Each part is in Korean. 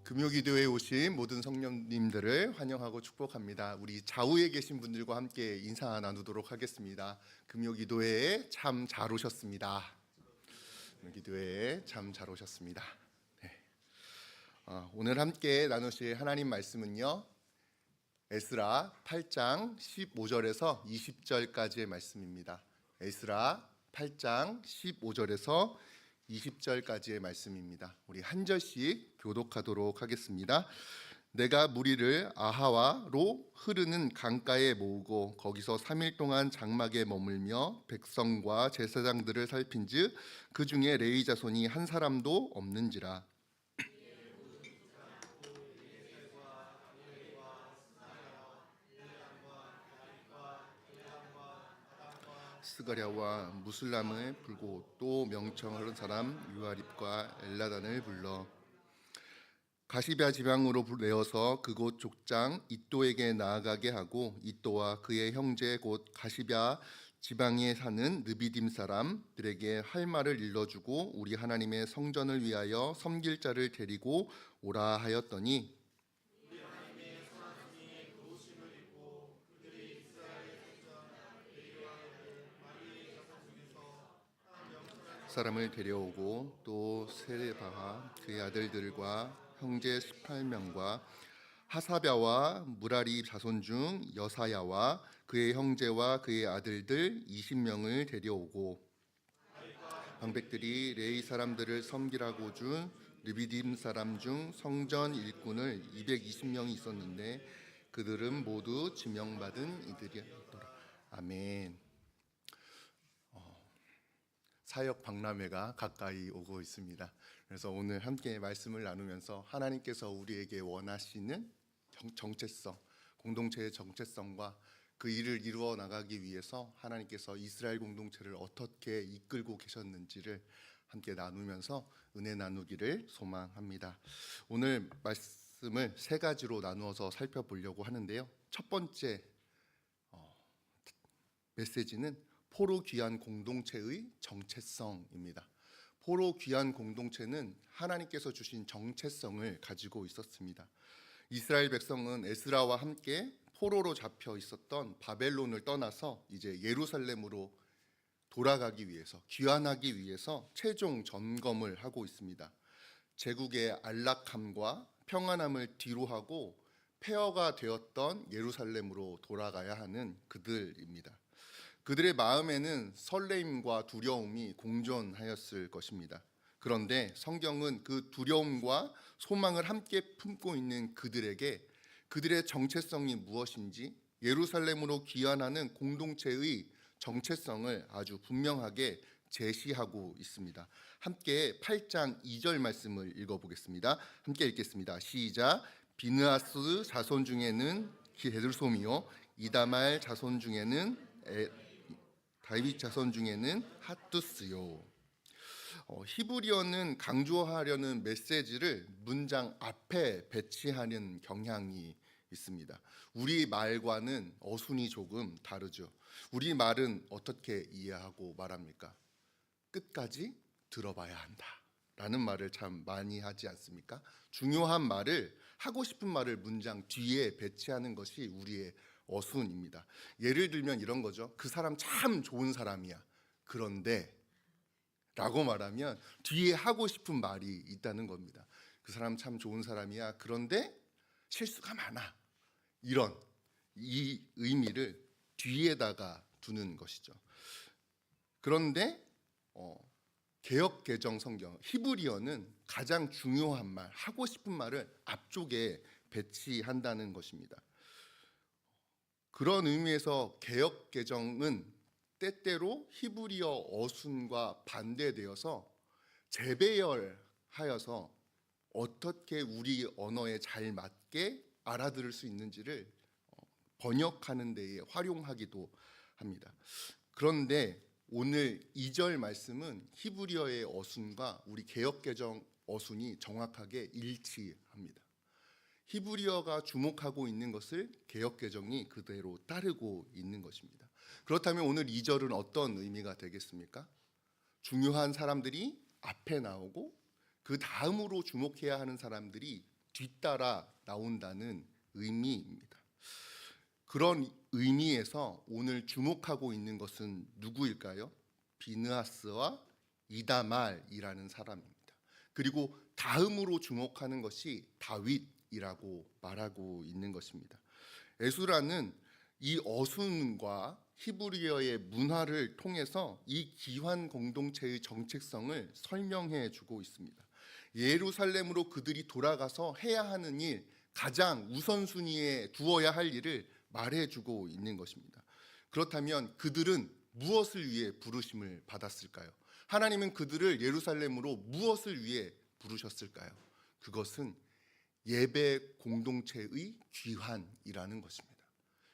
금요기도에 오신 모든 성령님들을 환영하고 축복합니다. 우리 좌우에 계신 분들과 함께 인사 나누도록 하겠습니다. 금요기도에 참 잘 오셨습니다. 금요기도에 참 잘 오셨습니다. 네. 오늘 함께 나누실 하나님 말씀은요, 에스라 8장 15절에서 20절까지의 말씀입니다. 에스라 8장 15절에서 20절까지의 말씀입니다. 우리 한 절씩 교독하도록 하겠습니다. 내가 무리를 아하와로 흐르는 강가에 모으고 거기서 3일 동안 장막에 머물며 백성과 제사장들을 살핀즉 그 중에 레위 자손이 한 사람도 없는지라. 스가랴와 무슬람을 불고 또 명청하는 사람 유아립과 엘라단을 불러 가시베아 지방으로 내어서 그곳 족장 이또에게 나아가게 하고 이또와 그의 형제 곧 가시베아 지방에 사는 느비딤 사람들에게 할 말을 일러주고 우리 하나님의 성전을 위하여 섬길 자를 데리고 오라 하였더니 사람을 데려오고 또 세레바와 그의 아들들과 형제 18명과 하사랴와 무라리 자손 중 여사야와 그의 형제와 그의 아들들 20명을 데려오고 방백들이 레위 사람들을 섬기라고 준 르비딤 사람 중 성전 일꾼을 220명이 있었는데 그들은 모두 지명받은 이들이었더라. 아멘. 사역 박람회가 가까이 오고 있습니다. 그래서 오늘 함께 말씀을 나누면서 하나님께서 우리에게 원하시는 정체성, 공동체의 정체성과 그 일을 이루어 나가기 위해서 하나님께서 이스라엘 공동체를 어떻게 이끌고 계셨는지를 함께 나누면서 은혜 나누기를 소망합니다. 오늘 말씀을 세 가지로 나누어서 살펴보려고 하는데요. 첫 번째 메시지는 포로 귀한 공동체의 정체성입니다. 포로 귀한 공동체는 하나님께서 주신 정체성을 가지고 있었습니다. 이스라엘 백성은 에스라와 함께 포로로 잡혀 있었던 바벨론을 떠나서 이제 예루살렘으로 돌아가기 위해서, 귀환하기 위해서 최종 점검을 하고 있습니다. 제국의 안락함과 평안함을 뒤로하고 폐허가 되었던 예루살렘으로 돌아가야 하는 그들입니다. 그들의 마음에는 설레임과 두려움이 공존하였을 것입니다. 그런데 성경은 그 두려움과 소망을 함께 품고 있는 그들에게 그들의 정체성이 무엇인지, 예루살렘으로 귀환하는 공동체의 정체성을 아주 분명하게 제시하고 있습니다. 함께 8장 2절 말씀을 읽어보겠습니다. 함께 읽겠습니다. 시작. 비느하스 자손 중에는 게들솜이요 이다말 자손 중에는 다윗 자손 중에는 핫두스요. 히브리어는 강조하려는 메시지를 문장 앞에 배치하는 경향이 있습니다. 우리 말과는 어순이 조금 다르죠. 우리 말은 어떻게 이해하고 말합니까? 끝까지 들어봐야 한다 라는 말을 참 많이 하지 않습니까? 중요한 말을, 하고 싶은 말을 문장 뒤에 배치하는 것이 우리의 어순입니다. 예를 들면 이런 거죠. 그 사람 참 좋은 사람이야. 그런데 라고 말하면 뒤에 하고 싶은 말이 있다는 겁니다. 그 사람 참 좋은 사람이야. 그런데 실수가 많아. 이런 이 의미를 뒤에다가 두는 것이죠. 그런데 개역 개정 성경 히브리어는 가장 중요한 말, 하고 싶은 말을 앞쪽에 배치한다는 것입니다. 그런 의미에서 개역 개정은 때때로 히브리어 어순과 반대되어서 재배열하여서 어떻게 우리 언어에 잘 맞게 알아들을 수 있는지를 번역하는 데에 활용하기도 합니다. 그런데 오늘 2절 말씀은 히브리어의 어순과 우리 개역 개정 어순이 정확하게 일치합니다. 히브리어가 주목하고 있는 것을 개역 개정이 그대로 따르고 있는 것입니다. 그렇다면 오늘 2절은 어떤 의미가 되겠습니까? 중요한 사람들이 앞에 나오고 그 다음으로 주목해야 하는 사람들이 뒤따라 나온다는 의미입니다. 그런 의미에서 오늘 주목하고 있는 것은 누구일까요? 비느하스와 이다말이라는 사람입니다. 그리고 다음으로 주목하는 것이 다윗이라고 말하고 있는 것입니다. 에스라는 이 어순과 히브리어의 문화를 통해서 이 기환 공동체의 정체성을 설명해 주고 있습니다. 예루살렘으로 그들이 돌아가서 해야 하는 일, 가장 우선순위에 두어야 할 일을 말해주고 있는 것입니다. 그렇다면 그들은 무엇을 위해 부르심을 받았을까요? 하나님은 그들을 예루살렘으로 무엇을 위해 부르셨을까요? 그것은 예배 공동체의 귀환이라는 것입니다.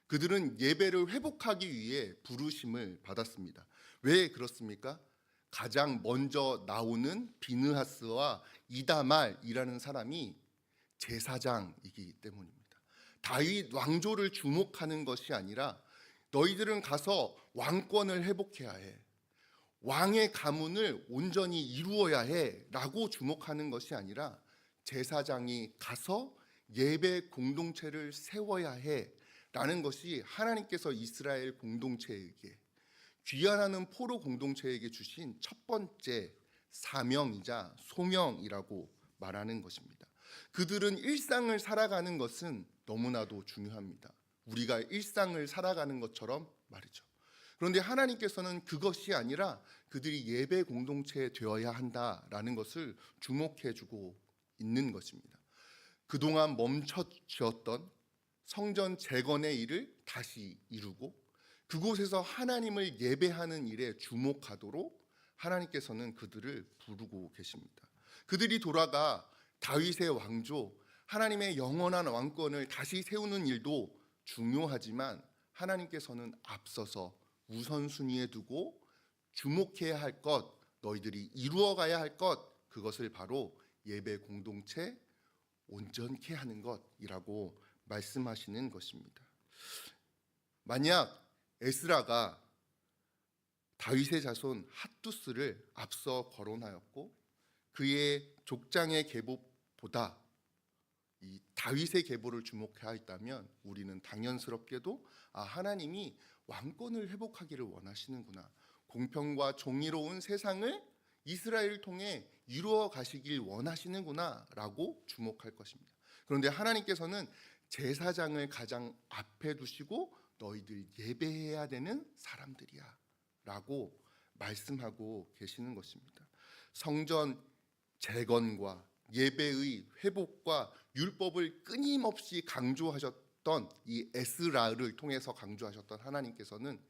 그들은 예배를 회복하기 위해 부르심을 받았습니다. 왜 그렇습니까? 가장 먼저 나오는 비느하스와 이다말이라는 사람이 제사장이기 때문입니다. 다윗 왕조를 주목하는 것이 아니라 너희들은 가서 왕권을 회복해야 해. 왕의 가문을 온전히 이루어야 해 라고 주목하는 것이 아니라 제사장이 가서 예배 공동체를 세워야 해 라는 것이 하나님께서 이스라엘 공동체에게 귀환하는 포로 공동체에게 주신 첫 번째 사명이자 소명이라고 말하는 것입니다. 그들은 일상을 살아가는 것은 너무나도 중요합니다. 우리가 일상을 살아가는 것처럼 말이죠. 그런데 하나님께서는 그것이 아니라 그들이 예배 공동체 되어야 한다라는 것을 주목해 주고 있는 것입니다. 그동안 멈춰졌던 성전 재건의 일을 다시 이루고 그곳에서 하나님을 예배하는 일에 주목하도록 하나님께서는 그들을 부르고 계십니다. 그들이 돌아가 다윗의 왕조, 하나님의 영원한 왕권을 다시 세우는 일도 중요하지만 하나님께서는 앞서서 우선순위에 두고 주목해야 할 것, 너희들이 이루어가야 할 것, 그것을 바로 예배 공동체 온전케 하는 것이라고 말씀하시는 것입니다. 만약 에스라가 다윗의 자손 핫두스를 앞서 거론하였고 그의 족장의 계보보다 이 다윗의 계보를 주목하였다면 우리는 당연스럽게도 하나님이 왕권을 회복하기를 원하시는구나, 공평과 정의로운 세상을 이스라엘을 통해 이루어 가시길 원하시는구나 라고 주목할 것입니다. 그런데 하나님께서는 제사장을 가장 앞에 두시고 너희들 예배해야 되는 사람들이야 라고 말씀하고 계시는 것입니다. 성전 재건과 예배의 회복과 율법을 끊임없이 강조하셨던 이 에스라를 통해서 강조하셨던 하나님께서는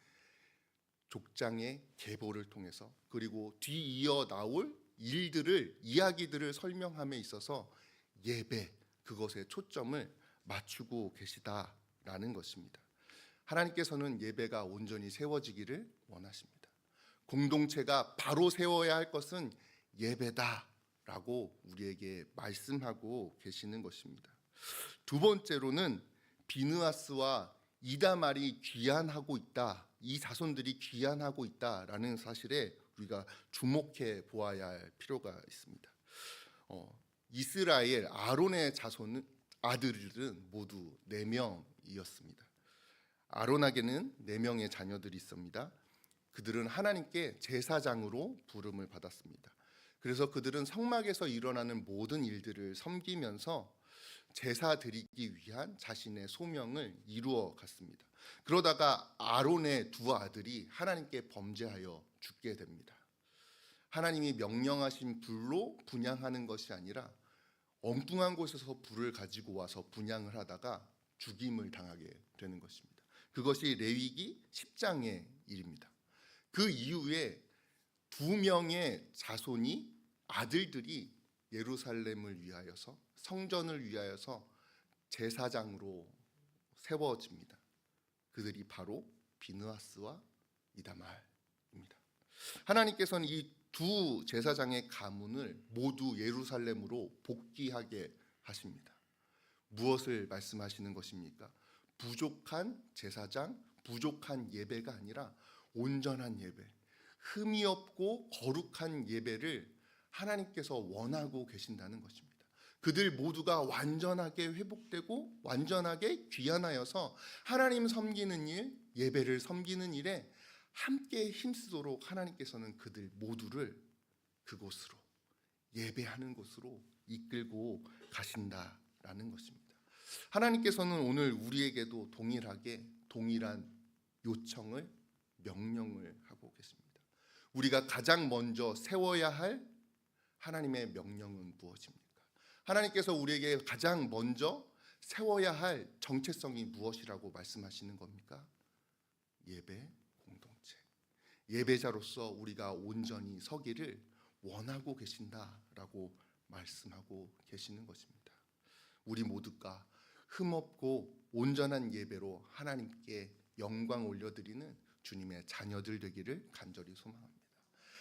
족장의 계보를 통해서 그리고 뒤이어 나올 이야기들을 설명함에 있어서 예배, 그것에 초점을 맞추고 계시다라는 것입니다. 하나님께서는 예배가 온전히 세워지기를 원하십니다. 공동체가 바로 세워야 할 것은 예배다라고 우리에게 말씀하고 계시는 것입니다. 두 번째로는 비느하스와 이다말이 귀환하고 있다, 이 자손들이 귀환하고 있다라는 사실에 우리가 주목해 보아야 할 필요가 있습니다. 이스라엘 아론의 아들들은 모두 4명이었습니다. 아론에게는 4명의 자녀들이 있습니다. 그들은 하나님께 제사장으로 부름을 받았습니다. 그래서 그들은 성막에서 일어나는 모든 일들을 섬기면서 제사 드리기 위한 자신의 소명을 이루어 갔습니다. 그러다가 아론의 2 아들이 하나님께 범죄하여 죽게 됩니다. 하나님이 명령하신 불로 분향하는 것이 아니라 엉뚱한 곳에서 불을 가지고 와서 분향을 하다가 죽임을 당하게 되는 것입니다. 그것이 레위기 10장의 일입니다. 그 이후에 2명의 자손이 아들들이 예루살렘을 위하여서 성전을 위하여서 제사장으로 세워집니다. 그들이 바로 비느하스와 이다말입니다. 하나님께서는 이 2 제사장의 가문을 모두 예루살렘으로 복귀하게 하십니다. 무엇을 말씀하시는 것입니까? 부족한 제사장, 부족한 예배가 아니라 온전한 예배, 흠이 없고 거룩한 예배를 하나님께서 원하고 계신다는 것입니다. 그들 모두가 완전하게 회복되고 완전하게 귀환하여서 하나님 섬기는 일, 예배를 섬기는 일에 함께 힘쓰도록 하나님께서는 그들 모두를 그곳으로, 예배하는 곳으로 이끌고 가신다라는 것입니다. 하나님께서는 오늘 우리에게도 동일하게 동일한 요청을, 명령을 하고 계십니다. 우리가 가장 먼저 세워야 할 하나님의 명령은 무엇입니까? 하나님께서 우리에게 가장 먼저 세워야 할 정체성이 무엇이라고 말씀하시는 겁니까? 예배 공동체. 예배자로서 우리가 온전히 서기를 원하고 계신다라고 말씀하고 계시는 것입니다. 우리 모두가 흠없고 온전한 예배로 하나님께 영광 올려드리는 주님의 자녀들 되기를 간절히 소망합니다.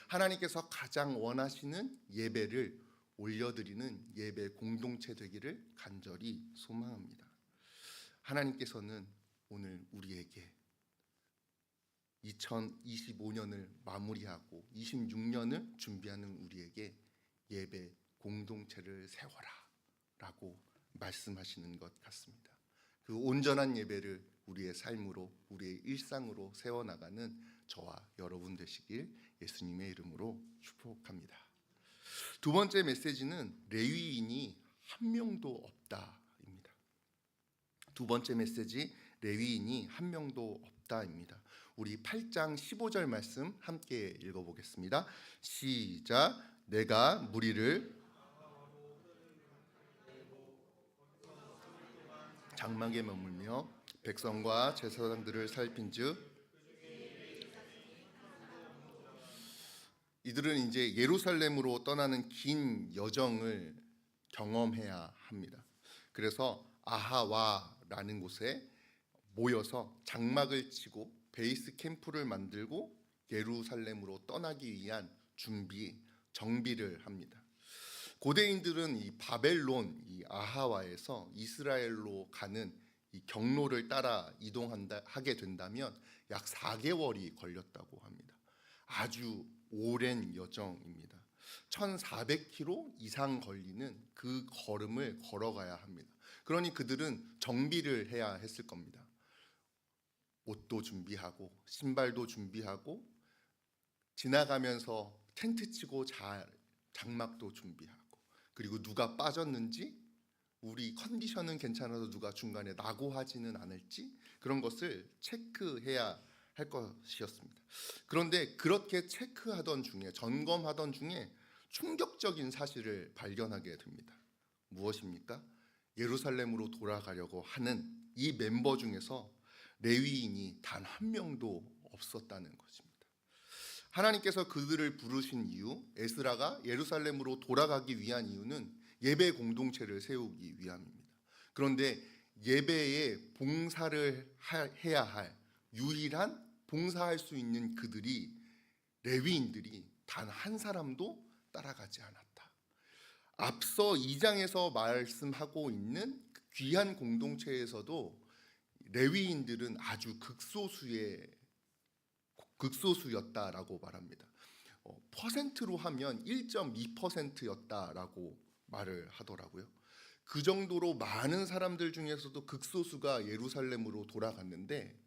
하나님께서 가장 원하시는 예배를 올려드리는 예배 공동체 되기를 간절히 소망합니다. 하나님께서는 오늘 우리에게 2025년을 마무리하고 26년을 준비하는 우리에게 예배 공동체를 세워라 라고 말씀하시는 것 같습니다. 그 온전한 예배를 우리의 삶으로, 우리의 일상으로 세워나가는 저와 여러분 되시길 예수님의 이름으로 축복합니다. 두 번째 메시지는 레위인이 한 명도 없다입니다. 두 번째 메시지, 레위인이 한 명도 없다입니다. 우리 8장 15절 말씀 함께 읽어보겠습니다. 시작. 내가 무리를 장막에 머물며 백성과 제사장들을 살핀즉 이들은 이제 예루살렘으로 떠나는 긴 여정을 경험해야 합니다. 그래서 아하와라는 곳에 모여서 장막을 치고 베이스 캠프를 만들고 예루살렘으로 떠나기 위한 정비를 합니다. 고대인들은 이 바벨론, 이 아하와에서 이스라엘로 가는 이 경로를 따라 하게 된다면 약 4개월이 걸렸다고 합니다. 아주 오랜 여정입니다. 1400km 이상 걸리는 그 걸음을 걸어가야 합니다. 그러니 그들은 정비를 해야 했을 겁니다. 옷도 준비하고 신발도 준비하고 지나가면서 텐트 치고 장막도 준비하고, 그리고 누가 빠졌는지, 우리 컨디션은 괜찮아서 누가 중간에 낙오하지는 않을지 그런 것을 체크해야 할 것이었습니다. 그런데 그렇게 체크하던 중에, 점검하던 중에 충격적인 사실을 발견하게 됩니다. 무엇입니까? 예루살렘으로 돌아가려고 하는 이 멤버 중에서 레위인이 단 한 명도 없었다는 것입니다. 하나님께서 그들을 부르신 이유, 에스라가 예루살렘으로 돌아가기 위한 이유는 예배 공동체를 세우기 위함입니다. 그런데 예배에 봉사를 해야 할 유일한 봉사할 수 있는 그들이, 레위인들이 단 한 사람도 따라가지 않았다. 앞서 2장에서 말씀하고 있는 귀한 공동체에서도 레위인들은 아주 극소수였다라고 말합니다. 퍼센트로 하면 1.2%였다라고 말을 하더라고요. 그 정도로 많은 사람들 중에서도 극소수가 예루살렘으로 돌아갔는데,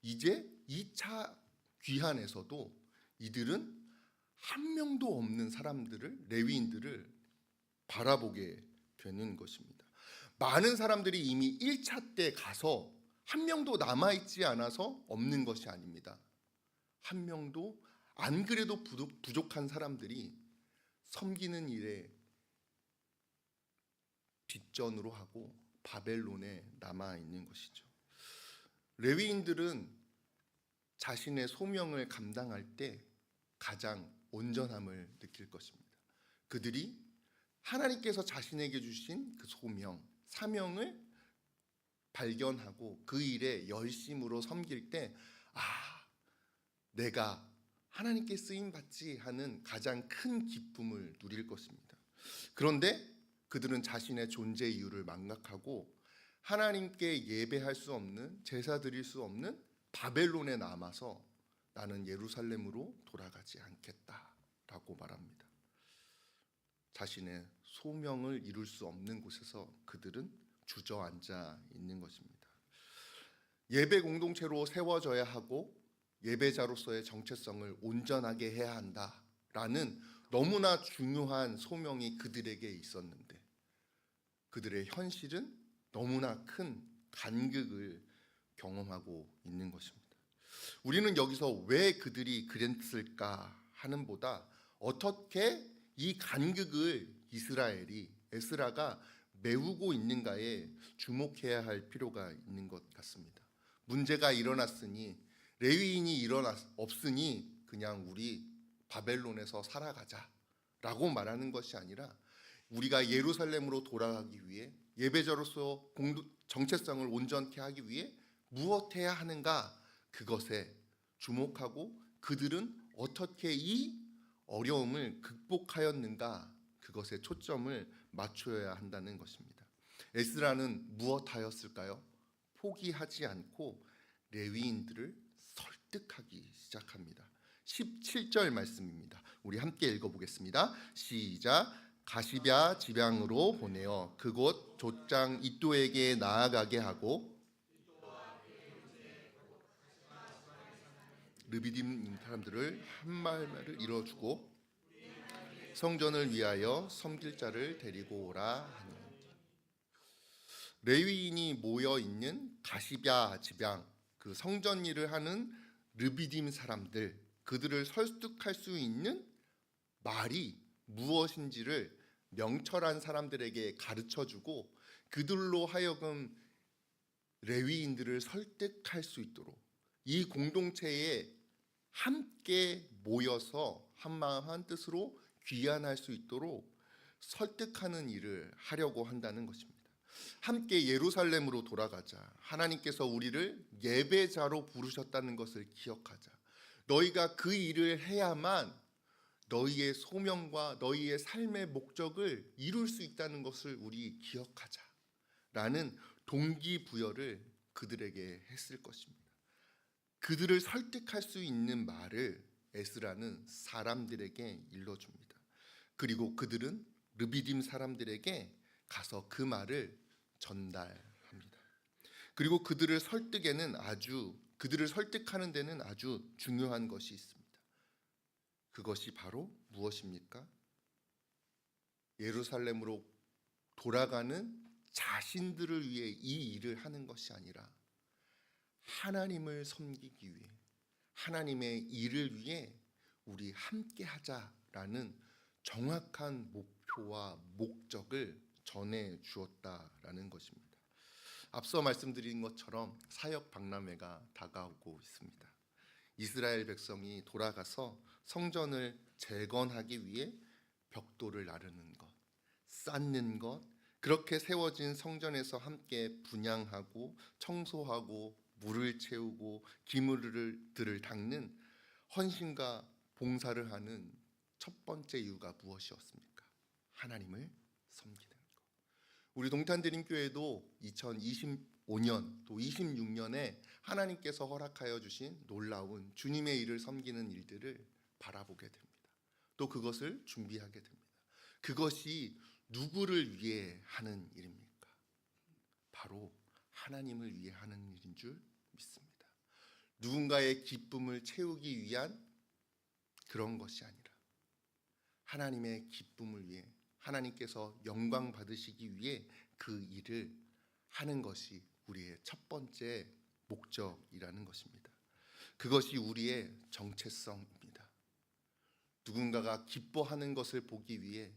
이제 2차 귀환에서도 이들은 한 명도 없는 사람들을, 레위인들을 바라보게 되는 것입니다. 많은 사람들이 이미 1차 때 가서 한 명도 남아있지 않아서 없는 것이 아닙니다. 한 명도, 안 그래도 부족한 사람들이 섬기는 일에 뒷전으로 하고 바벨론에 남아있는 것이죠. 레위인들은 자신의 소명을 감당할 때 가장 온전함을 느낄 것입니다. 그들이 하나님께서 자신에게 주신 그 소명, 사명을 발견하고 그 일에 열심으로 섬길 때, 내가 하나님께 쓰임 받지 하는 가장 큰 기쁨을 누릴 것입니다. 그런데 그들은 자신의 존재 이유를 망각하고 하나님께 예배할 수 없는, 제사 드릴 수 없는 바벨론에 남아서 나는 예루살렘으로 돌아가지 않겠다라고 말합니다. 자신의 소명을 이룰 수 없는 곳에서 그들은 주저앉아 있는 것입니다. 예배 공동체로 세워져야 하고 예배자로서의 정체성을 온전하게 해야 한다라는 너무나 중요한 소명이 그들에게 있었는데 그들의 현실은 너무나 큰 간극을 경험하고 있는 것입니다. 우리는 여기서 왜 그들이 그랬을까 하는보다 어떻게 이 간극을 에스라가 메우고 있는가에 주목해야 할 필요가 있는 것 같습니다. 문제가 일어났으니 레위인이 없으니 그냥 우리 바벨론에서 살아가자라고 말하는 것이 아니라 우리가 예루살렘으로 돌아가기 위해 예배자로서 정체성을 온전케 하기 위해 무엇해야 하는가 그것에 주목하고 그들은 어떻게 이 어려움을 극복하였는가 그것에 초점을 맞춰야 한다는 것입니다. 에스라는 무엇하였을까요? 포기하지 않고 레위인들을 설득하기 시작합니다. 17절 말씀입니다. 우리 함께 읽어보겠습니다. 시작. 가시랴 지방으로 보내어 그곳 족장 이또에게 나아가게 하고 르비딤 사람들을 한마을을 이뤄주고 성전을 위하여 섬길 자를 데리고 오라 하니 레위인이 모여 있는 가시랴 지방 그 성전 일을 하는 르비딤 사람들 그들을 설득할 수 있는 말이 무엇인지를 명철한 사람들에게 가르쳐주고 그들로 하여금 레위인들을 설득할 수 있도록 이 공동체에 함께 모여서 한마음 한뜻으로 귀환할 수 있도록 설득하는 일을 하려고 한다는 것입니다. 함께 예루살렘으로 돌아가자. 하나님께서 우리를 예배자로 부르셨다는 것을 기억하자. 너희가 그 일을 해야만 너희의 소명과 너희의 삶의 목적을 이룰 수 있다는 것을 우리 기억하자 라는 동기부여를 그들에게 했을 것입니다. 그들을 설득할 수 있는 말을 에스라는 사람들에게 일러줍니다. 그리고 그들은 르비딤 사람들에게 가서 그 말을 전달합니다. 그리고 그들을 설득하는 데는 아주 중요한 것이 있습니다. 그것이 바로 무엇입니까? 예루살렘으로 돌아가는 자신들을 위해 이 일을 하는 것이 아니라 하나님을 섬기기 위해 하나님의 일을 위해 우리 함께 하자라는 정확한 목표와 목적을 전해 주었다라는 것입니다. 앞서 말씀드린 것처럼 사역 박람회가 다가오고 있습니다. 이스라엘 백성이 돌아가서 성전을 재건하기 위해 벽돌을 나르는 것, 쌓는 것, 그렇게 세워진 성전에서 함께 분향하고 청소하고 물을 채우고 기물들을 닦는 헌신과 봉사를 하는 첫 번째 이유가 무엇이었습니까? 하나님을 섬기는 것. 우리 동탄드림교회도 2025년 또 26년에 하나님께서 허락하여 주신 놀라운 주님의 일을 섬기는 일들을 바라보게 됩니다. 또 그것을 준비하게 됩니다. 그것이 누구를 위해 하는 일입니까? 바로 하나님을 위해 하는 일인 줄 믿습니다. 누군가의 기쁨을 채우기 위한 그런 것이 아니라 하나님의 기쁨을 위해 하나님께서 영광 받으시기 위해 그 일을 하는 것이 우리의 첫 번째 목적이라는 것입니다. 그것이 우리의 정체성입니다. 누군가가 기뻐하는 것을 보기 위해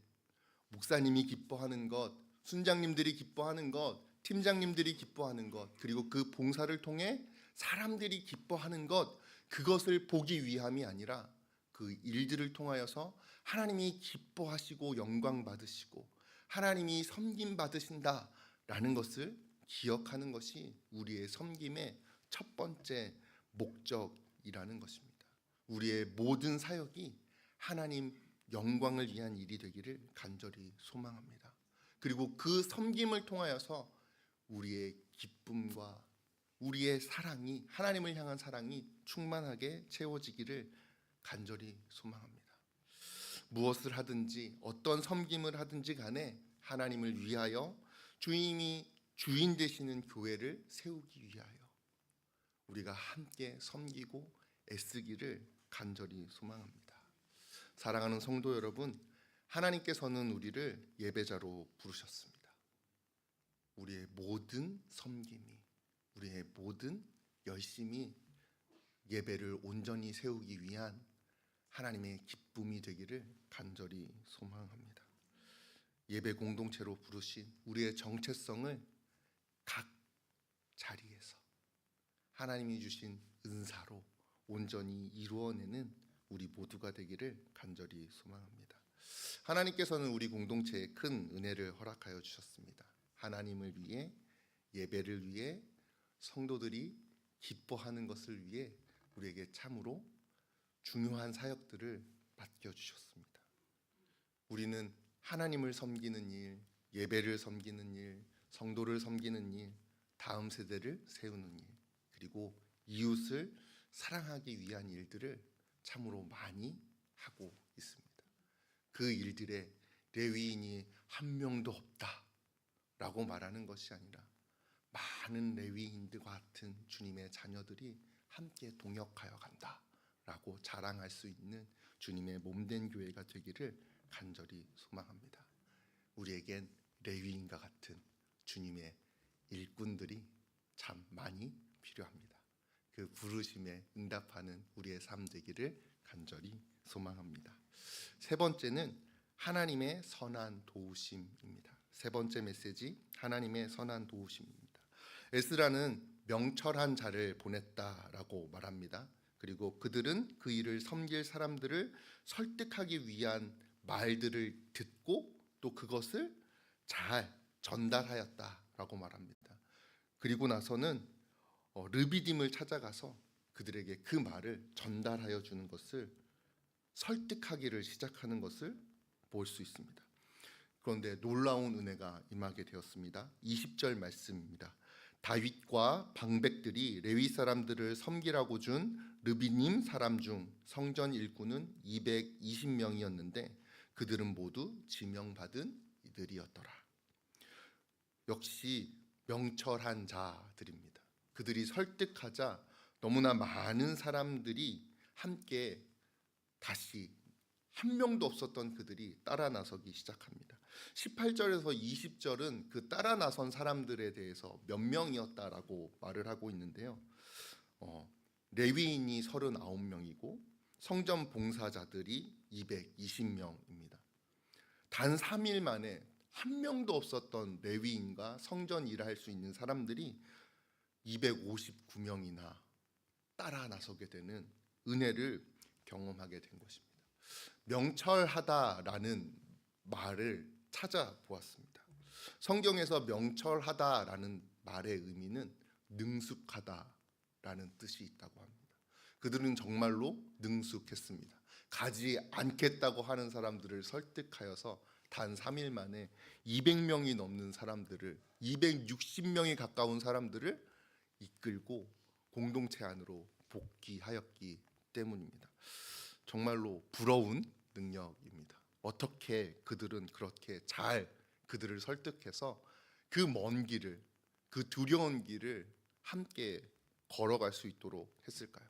목사님이 기뻐하는 것, 순장님들이 기뻐하는 것, 팀장님들이 기뻐하는 것, 그리고 그 봉사를 통해 사람들이 기뻐하는 것, 그것을 보기 위함이 아니라 그 일들을 통하여서 하나님이 기뻐하시고 영광 받으시고 하나님이 섬김 받으신다라는 것을 기억하는 것이 우리의 섬김의 첫 번째 목적이라는 것입니다. 우리의 모든 사역이 하나님 영광을 위한 일이 되기를 간절히 소망합니다. 그리고 그 섬김을 통하여서 우리의 기쁨과 우리의 사랑이 하나님을 향한 사랑이 충만하게 채워지기를 간절히 소망합니다. 무엇을 하든지 어떤 섬김을 하든지 간에 하나님을 위하여 주님이 주인 되시는 교회를 세우기 위하여 우리가 함께 섬기고 애쓰기를 간절히 소망합니다. 사랑하는 성도 여러분, 하나님께서는 우리를 예배자로 부르셨습니다. 우리의 모든 섬김이, 우리의 모든 열심이 예배를 온전히 세우기 위한 하나님의 기쁨이 되기를 간절히 소망합니다. 예배 공동체로 부르신 우리의 정체성을 각 자리에서 하나님이 주신 은사로 온전히 이루어내는 우리 모두가 되기를 간절히 소망합니다. 하나님께서는 우리 공동체에 큰 은혜를 허락하여 주셨습니다. 하나님을 위해, 예배를 위해, 성도들이 기뻐하는 것을 위해 우리에게 참으로 중요한 사역들을 맡겨주셨습니다. 우리는 하나님을 섬기는 일, 예배를 섬기는 일, 성도를 섬기는 일, 다음 세대를 세우는 일, 그리고 이웃을 사랑하기 위한 일들을 참으로 많이 하고 있습니다. 그 일들에 레위인이 한 명도 없다라고 말하는 것이 아니라 많은 레위인들과 같은 주님의 자녀들이 함께 동역하여 간다라고 자랑할 수 있는 주님의 몸된 교회가 되기를 간절히 소망합니다. 우리에겐 레위인과 같은 주님의 일꾼들이 참 많이 필요합니다. 그 부르심에 응답하는 우리의 삶 되기를 간절히 소망합니다. 세 번째는 하나님의 선한 도우심입니다. 세 번째 메시지, 하나님의 선한 도우심입니다. 에스라는 명철한 자를 보냈다라고 말합니다. 그리고 그들은 그 일을 섬길 사람들을 설득하기 위한 말들을 듣고 또 그것을 잘 전달하였다라고 말합니다. 그리고 나서는 르비딤을 찾아가서 그들에게 그 말을 전달하여 주는 것을, 설득하기를 시작하는 것을 볼 수 있습니다. 그런데 놀라운 은혜가 임하게 되었습니다. 20절 말씀입니다. 다윗과 방백들이 레위 사람들을 섬기라고 준 르비딤 사람 중 성전 일꾼은 220명이었는데 그들은 모두 지명받은 이들이었더라. 역시 명철한 자들입니다. 그들이 설득하자 너무나 많은 사람들이 함께 다시 한 명도 없었던 그들이 따라 나서기 시작합니다. 18절에서 20절은 그 따라 나선 사람들에 대해서 몇 명이었다라고 말을 하고 있는데요. 레위인이 39명이고 성전 봉사자들이 220명입니다. 단 3일 만에 한 명도 없었던 레위인과 성전 일을 할 수 있는 사람들이 259명이나 따라 나서게 되는 은혜를 경험하게 된 것입니다. 명철하다라는 말을 찾아보았습니다. 성경에서 명철하다라는 말의 의미는 능숙하다라는 뜻이 있다고 합니다. 그들은 정말로 능숙했습니다. 가지 않겠다고 하는 사람들을 설득하여서 단 3일 만에 200명이 넘는 사람들을, 260명이 가까운 사람들을 이끌고 공동체 안으로 복귀하였기 때문입니다. 정말로 부러운 능력입니다. 어떻게 그들은 그렇게 잘 그들을 설득해서 그 먼 길을, 그 두려운 길을 함께 걸어갈 수 있도록 했을까요?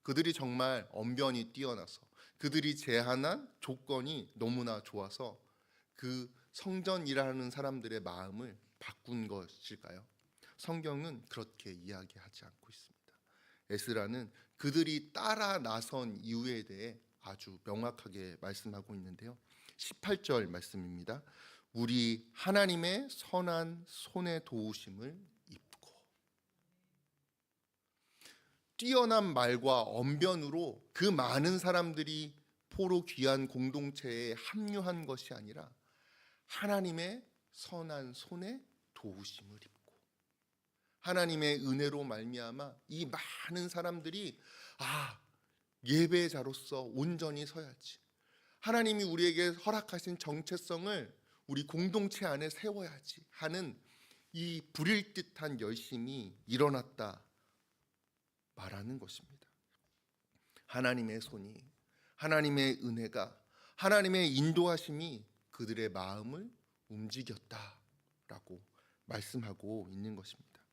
그들이 정말 언변이 뛰어나서, 그들이 제안한 조건이 너무나 좋아서 그 성전 일하는 사람들의 마음을 바꾼 것일까요? 성경은 그렇게 이야기하지 않고 있습니다. 에스라는 그들이 따라 나선 이유에 대해 아주 명확하게 말씀하고 있는데요. 18절 말씀입니다. 우리 하나님의 선한 손의 도우심을 입고, 뛰어난 말과 언변으로 그 많은 사람들이 포로 귀한 공동체에 합류한 것이 아니라 하나님의 선한 손의 도우심을 입고, 하나님의 은혜로 말미암아 이 많은 사람들이 예배자로서 온전히 서야지, 하나님이 우리에게 허락하신 정체성을 우리 공동체 안에 세워야지 하는 이 불일 듯한 열심이 일어났다 말하는 것입니다. 하나님의 손이, 하나님의 은혜가 하나님의 인도하심이 그들의 마음을 움직였다라고 말씀하고 있는 것입니다.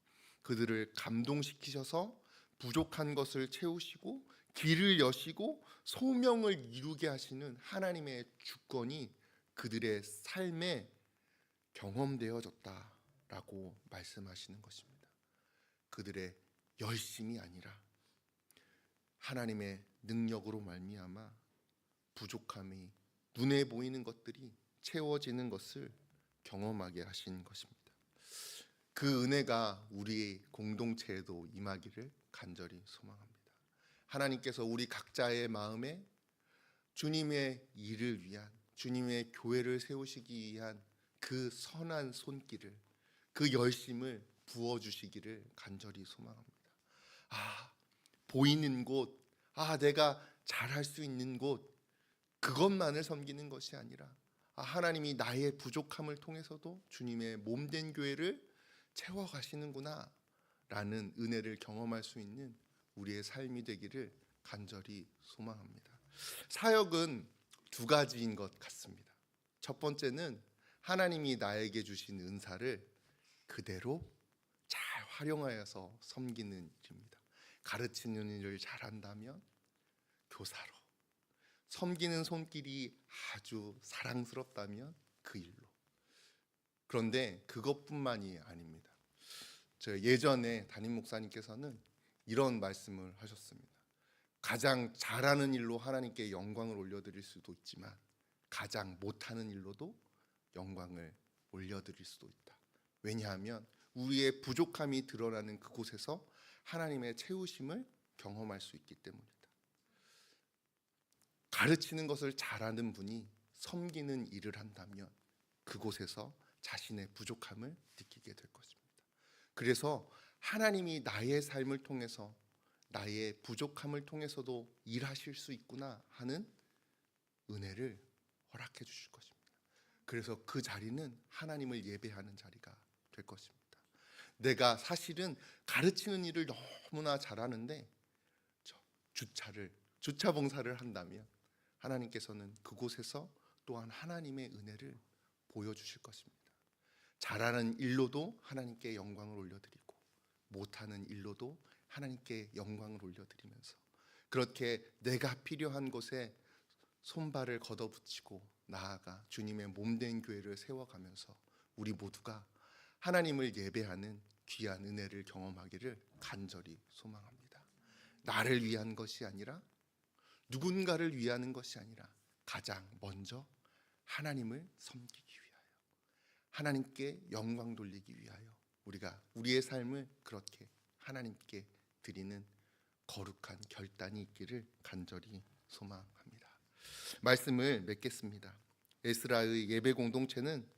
그들을 감동시키셔서 부족한 것을 채우시고 길을 여시고 소명을 이루게 하시는 하나님의 주권이 그들의 삶에 경험되어졌다라고 말씀하시는 것입니다. 그들의 열심이 아니라 하나님의 능력으로 말미암아 부족함이 눈에 보이는 것들이 채워지는 것을 경험하게 하신 것입니다. 그 은혜가 우리 공동체에도 임하기를 간절히 소망합니다. 하나님께서 우리 각자의 마음에 주님의 일을 위한, 주님의 교회를 세우시기 위한 그 선한 손길을, 그 열심을 부어주시기를 간절히 소망합니다. 보이는 곳, 내가 잘할 수 있는 곳, 그것만을 섬기는 것이 아니라 하나님이 나의 부족함을 통해서도 주님의 몸된 교회를 채워가시는구나 라는 은혜를 경험할 수 있는 우리의 삶이 되기를 간절히 소망합니다. 사역은 두 가지인 것 같습니다. 첫 번째는 하나님이 나에게 주신 은사를 그대로 잘 활용하여서 섬기는 일입니다. 가르치는 일을 잘한다면 교사로, 섬기는 손길이 아주 사랑스럽다면 그 일로. 그런데 그것뿐만이 아닙니다. 예전에 담임 목사님께서는 이런 말씀을 하셨습니다. 가장 잘하는 일로 하나님께 영광을 올려드릴 수도 있지만 가장 못하는 일로도 영광을 올려드릴 수도 있다. 왜냐하면 우리의 부족함이 드러나는 그곳에서 하나님의 채우심을 경험할 수 있기 때문이다. 가르치는 것을 잘하는 분이 섬기는 일을 한다면 그곳에서 자신의 부족함을 느끼게 될 것입니다. 그래서 하나님이 나의 삶을 통해서, 나의 부족함을 통해서도 일하실 수 있구나 하는 은혜를 허락해 주실 것입니다. 그래서 그 자리는 하나님을 예배하는 자리가 될 것입니다. 내가 사실은 가르치는 일을 너무나 잘하는데 주차 봉사를 한다면 하나님께서는 그곳에서 또한 하나님의 은혜를 보여주실 것입니다. 잘하는 일로도 하나님께 영광을 올려드리고 못하는 일로도 하나님께 영광을 올려드리면서 그렇게 내가 필요한 곳에 손발을 걷어붙이고 나아가 주님의 몸된 교회를 세워가면서 우리 모두가 하나님을 예배하는 귀한 은혜를 경험하기를 간절히 소망합니다. 나를 위한 것이 아니라, 누군가를 위하는 것이 아니라 가장 먼저 하나님을 섬기기 위하여, 하나님께 영광 돌리기 위하여 우리가 우리의 삶을 그렇게 하나님께 드리는 거룩한 결단이 있기를 간절히 소망합니다. 말씀을 맺겠습니다. 에스라의 예배 공동체는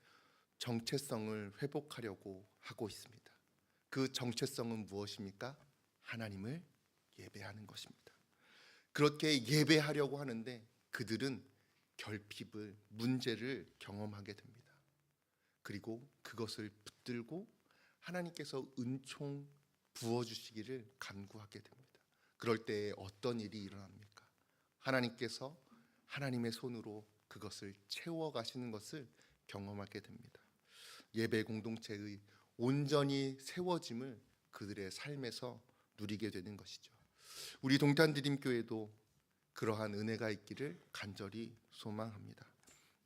정체성을 회복하려고 하고 있습니다. 그 정체성은 무엇입니까? 하나님을 예배하는 것입니다. 그렇게 예배하려고 하는데 그들은 결핍을, 문제를 경험하게 됩니다. 그리고 그것을 붙들고 하나님께서 은총 부어주시기를 간구하게 됩니다. 그럴 때 어떤 일이 일어납니까? 하나님께서 하나님의 손으로 그것을 채워가시는 것을 경험하게 됩니다. 예배 공동체의 온전히 세워짐을 그들의 삶에서 누리게 되는 것이죠. 우리 동탄드림교회도 그러한 은혜가 있기를 간절히 소망합니다.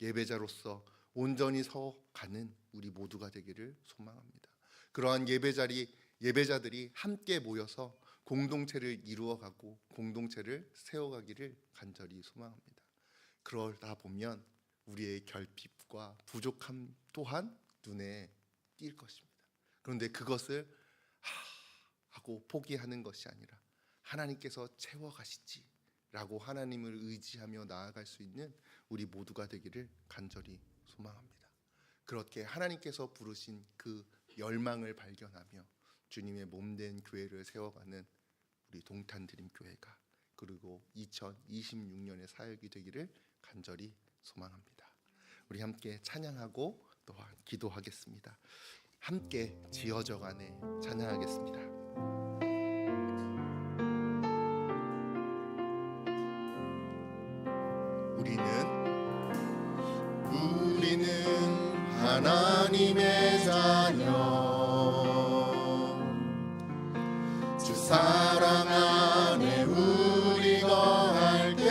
예배자로서 온전히 서가는 우리 모두가 되기를 소망합니다. 그러한 예배자들이 함께 모여서 공동체를 이루어가고 공동체를 세워가기를 간절히 소망합니다. 그러다 보면 우리의 결핍과 부족함 또한 눈에 띌 것입니다. 그런데 그것을 하고 포기하는 것이 아니라 하나님께서 채워가시지라고 하나님을 의지하며 나아갈 수 있는 우리 모두가 되기를 간절히 소망합니다. 그렇게 하나님께서 부르신 그 열망을 발견하며 주님의 몸된 교회를 세워가는 우리 동탄드림교회가 그리고 2026년의 사역이 되기를 간절히 소망합니다. 우리 함께 찬양하고 또한 기도하겠습니다. 함께 지어져가네 찬양하겠습니다. 우리는 하나님의 자녀 주 사랑 안에 우리 거할 때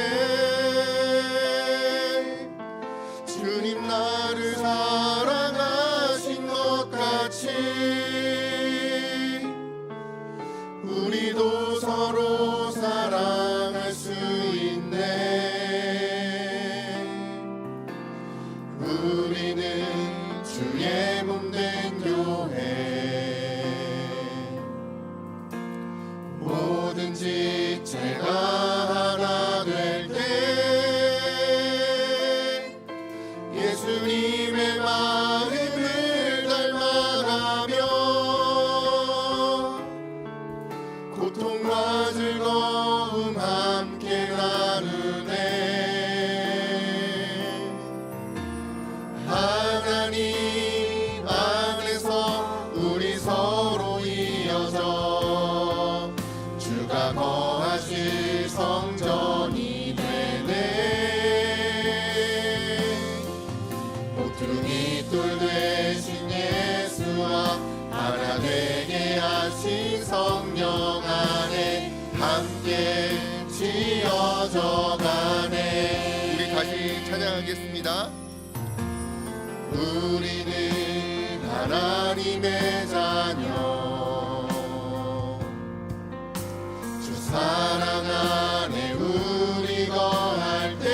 주님 나를 사랑하신 것 같이 우리도 서로 사랑할 수 있네. 우리는 주의 몸된 교회 뭐든지 제가 하나 될 때 예수님의 마음을 닮아가며 고통과 즐거움 함께 나누네. 하나님 안에서 우리 서로 이어져 주가 거하실 성전이 되네. 모퉁이 돌 되신 예수와 하나 되게 하신 성령 안에 함께 지어져 가네. 우리 다시 찬양하겠습니다. 우리는 하나님의 자녀 주 사랑 안에 우리 거할 때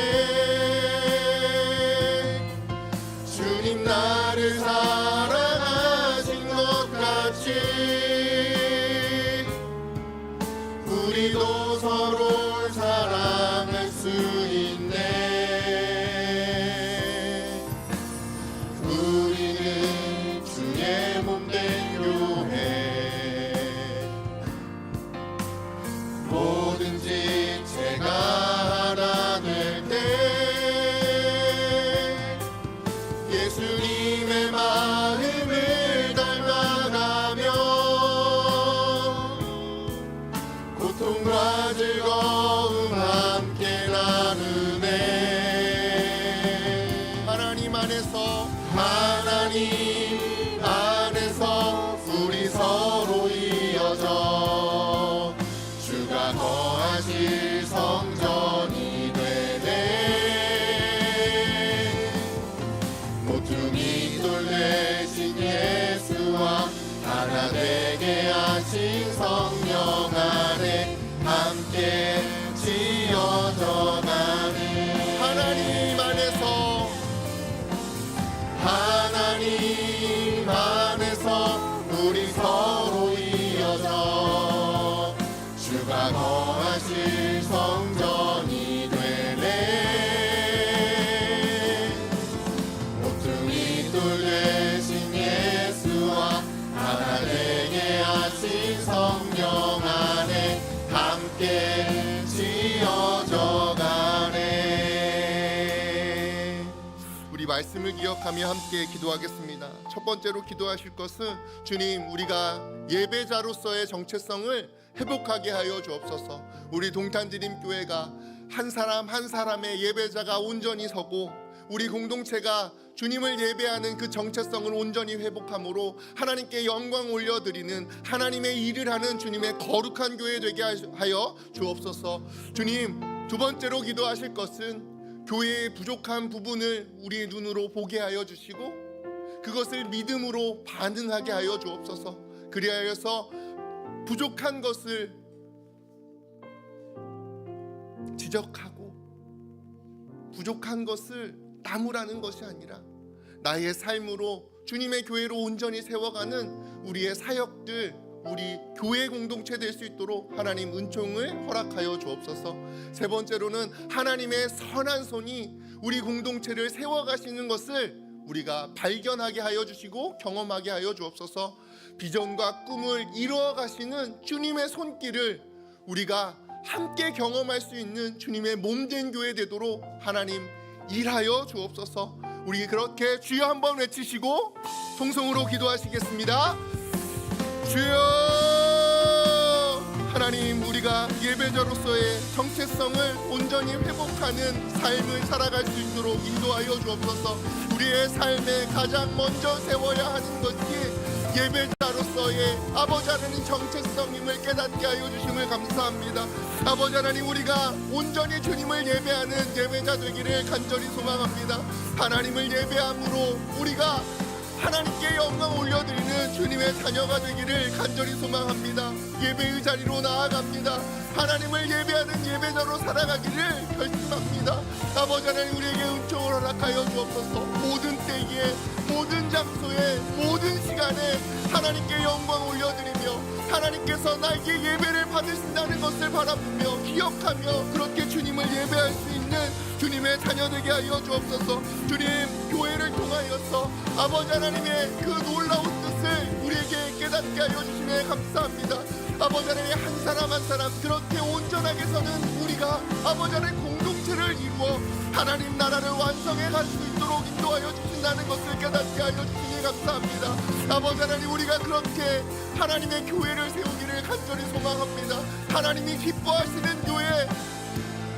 주님 나를 사랑하신 것 같이 우리도 서로 사랑할 수 있네. 우리는 주의 몸된 교회 뭐든지 제가 하나 될 때 예수님의 마음을 닮아가며 고통과 즐거움 함께 나누네. 하나님 안에서 우리 서로 이어져 주가 거하실 성전이 되네. 모퉁이 돌 되신 예수와 하나 되게 하신 성령 안에 함께 지어져 가네. 하나님 안에서 우리 서로 이어져 주가 거하실 성전이 되네. 모퉁이 돌 되신 예수와 하나 되게 하신 성령 안에 함께 지어져 가네. 우리 말씀을 기억하며 함께 기도하겠습니다. 첫 번째로 기도하실 것은 주님, 우리가 예배자로서의 정체성을 회복하게 하여 주옵소서. 우리 동탄드림교회가 한 사람 한 사람의 예배자가 온전히 서고 우리 공동체가 주님을 예배하는 그 정체성을 온전히 회복함으로 하나님께 영광 올려드리는 하나님의 일을 하는 주님의 거룩한 교회 되게 하여 주옵소서. 주님, 두 번째로 기도하실 것은 교회의 부족한 부분을 우리의 눈으로 보게 하여 주시고 그것을 믿음으로 반응하게 하여 주옵소서. 그리하여서 부족한 것을 지적하고 부족한 것을 나무라는 것이 아니라 나의 삶으로 주님의 교회로 온전히 세워가는 우리의 사역들, 우리 교회 공동체 될 수 있도록 하나님 은총을 허락하여 주옵소서. 세 번째로는 하나님의 선한 손이 우리 공동체를 세워가시는 것을 우리가 발견하게 하여 주시고 경험하게 하여 주옵소서. 비전과 꿈을 이루어가시는 주님의 손길을 우리가 함께 경험할 수 있는 주님의 몸된 교회 되도록 하나님 일하여 주옵소서. 우리 그렇게 주여 한번 외치시고 통성으로 기도하시겠습니다. 주여 하나님, 우리가 예배자로서의 정체성을 온전히 회복하는 삶을 살아갈 수 있도록 인도하여 주옵소서. 우리의 삶에 가장 먼저 세워야 하는 것이 예배자로서의 아버지 하나님 정체성임을 깨닫게 하여 주심을 감사합니다. 아버지 하나님, 우리가 온전히 주님을 예배하는 예배자 되기를 간절히 소망합니다. 하나님을 예배함으로 우리가 하나님께 영광 올려드리는 주님의 자녀가 되기를 간절히 소망합니다. 예배의 자리로 나아갑니다. 하나님을 예배하는 예배자로 살아가기를 결심합니다. 아버지 하나님, 우리에게 은총을 허락하여 주옵소서. 모든 때에, 모든 장소에, 모든 시간에 하나님께 영광 올려드리며 하나님께서 나에게 예배를 받으신다는 것을 바라보며 기억하며 그렇게 주님을 예배할 수 있는 주님의 자녀 되게 하여 주옵소서. 주님, 교회를 통하여서 아버지 하나님의 그 놀라운 뜻을 우리에게 깨닫게 하여 주시네 감사합니다. 아버지 하나님, 한 사람 한 사람 그렇게 온전하게 서는 우리가 아버지 하나님 공동체를 이루어 하나님 나라를 완성해 갈 수 있도록 인도하여 주신다는 것을 깨닫게 하여 주시니 감사합니다. 아버지 하나님, 우리가 그렇게 하나님의 교회를 세우기를 간절히 소망합니다. 하나님이 기뻐하시는 교회,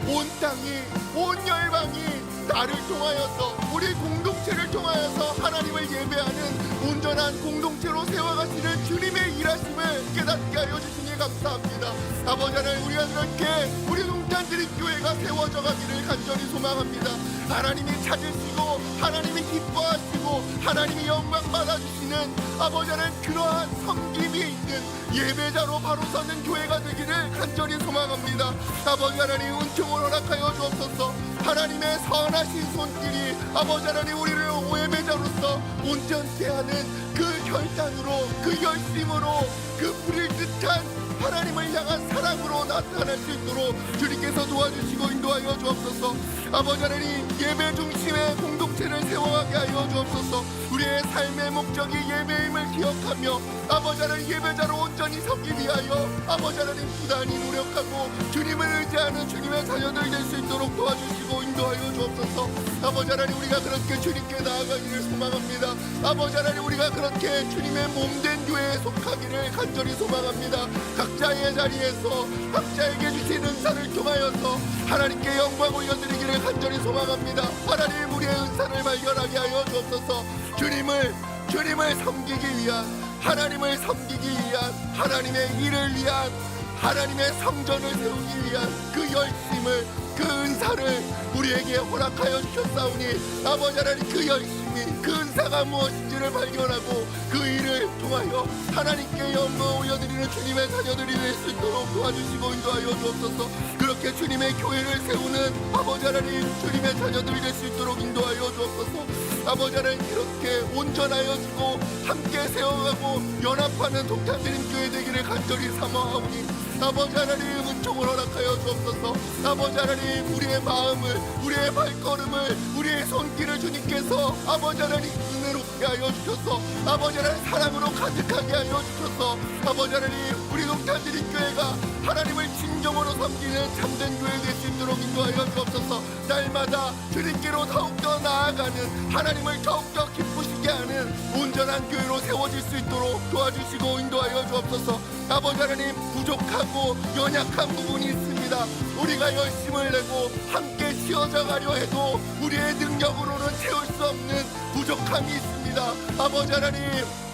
온 땅이, 온 열방이 나를 통하여서, 우리 공동체를 통하여서 하나님을 예배하는 온전한 공동체로 세워가시는 주님의 일하심을 깨닫게 하여 주시니 감사합니다. 아버지 하나님, 우리가 그렇게 우리 동탄드림 교회가 세워져 가기를 간절히 소망합니다. 하나님이 찾으시고 하나님이 기뻐하시고 하나님이 영광 받아주시는 아버지 하나님, 그러한 섬김이 있는 예배자로 바로 서는 교회가 되기를 간절히 소망합니다. 아버지 하나님, 은총을 허락하여 주옵소서. 하나님의 선하신 손길이 아버지 하나님, 우리를 예배자로서 온전케 하는 그 결단으로, 그 열심으로, 그 불일 듯한 하나님을 향한 사랑으로 나타날 수 있도록 주님께서 도와주시고 인도하여 주옵소서. 아버지 하나님, 예배 중심의 공동체를 세워가게 하여 주옵소서. 우리의 삶의 목적이 예배임을 기억하며 아버지 하나님 예배자로 온전히 서기 위하여 아버지 하나님 부단히 노력하고 주님을 의지하는 주님의 자녀들 될 수 있도록 도와주시고 인도하여 주옵소서. 아버지 하나님, 우리가 그렇게 주님께 나아가기를 소망합니다. 아버지 하나님, 우리가 그렇게 주님의 몸된 교회에 속하기를 간절히 소망합니다. 각자의 자리에서 각자에게 주신 은사를 통하여서 하나님께 영광 올려드리기를 간절히 소망합니다. 하나님, 우리의 은사를 발견하게 하여 주옵소서. 주님을 섬기기 위한, 하나님을 섬기기 위한, 하나님의 일을 위한, 하나님의 성전을 세우기 위한 그 열심을, 그 은사를 우리에게 허락하여 주셨사오니 아버지 하나님, 그 열심이, 그 은사가 무엇인지를 발견하고 그 일을 통하여 하나님께 영광 올려드리는 주님의 자녀들이 될 수 있도록 도와주시고 인도하여 주옵소서. 그렇게 주님의 교회를 세우는 아버지 하나님, 주님의 자녀들이 될 수 있도록 인도하여 주옵소서. 아버지 하나님, 이렇게 온전하여지고 함께 세워가고 연합하는 동탄드림 교회 되기를 간절히 사모하오니 아버지 하나님, 은총을 허락하여 주옵소서. 아버지 하나님, 우리의 마음을, 우리의 발걸음을, 우리의 손길을 주님께서 아버지 하나님 은혜롭게 하여 주셔서 아버지 하나님 사랑으로 가득하게 하여 주셔서 아버지 하나님, 우리 동탄드림 교회가 하나님을 진정으로 섬기는 참된 교회 될 수 있도록 인도하여 주옵소서. 날마다 주님께로 더욱더 나아가는, 하나님을 더욱더 기쁘시게 하는 온전한 교회로 세워질 수 있도록 도와주시고 인도하여 주옵소서. 아버지 하나님, 부족하고 연약한 부분이 있습니다. 우리가 열심을 내고 함께 씌워져 가려 해도 우리의 능력으로는 채울 수 없는 부족함이 있습니다. 아버지 하나님,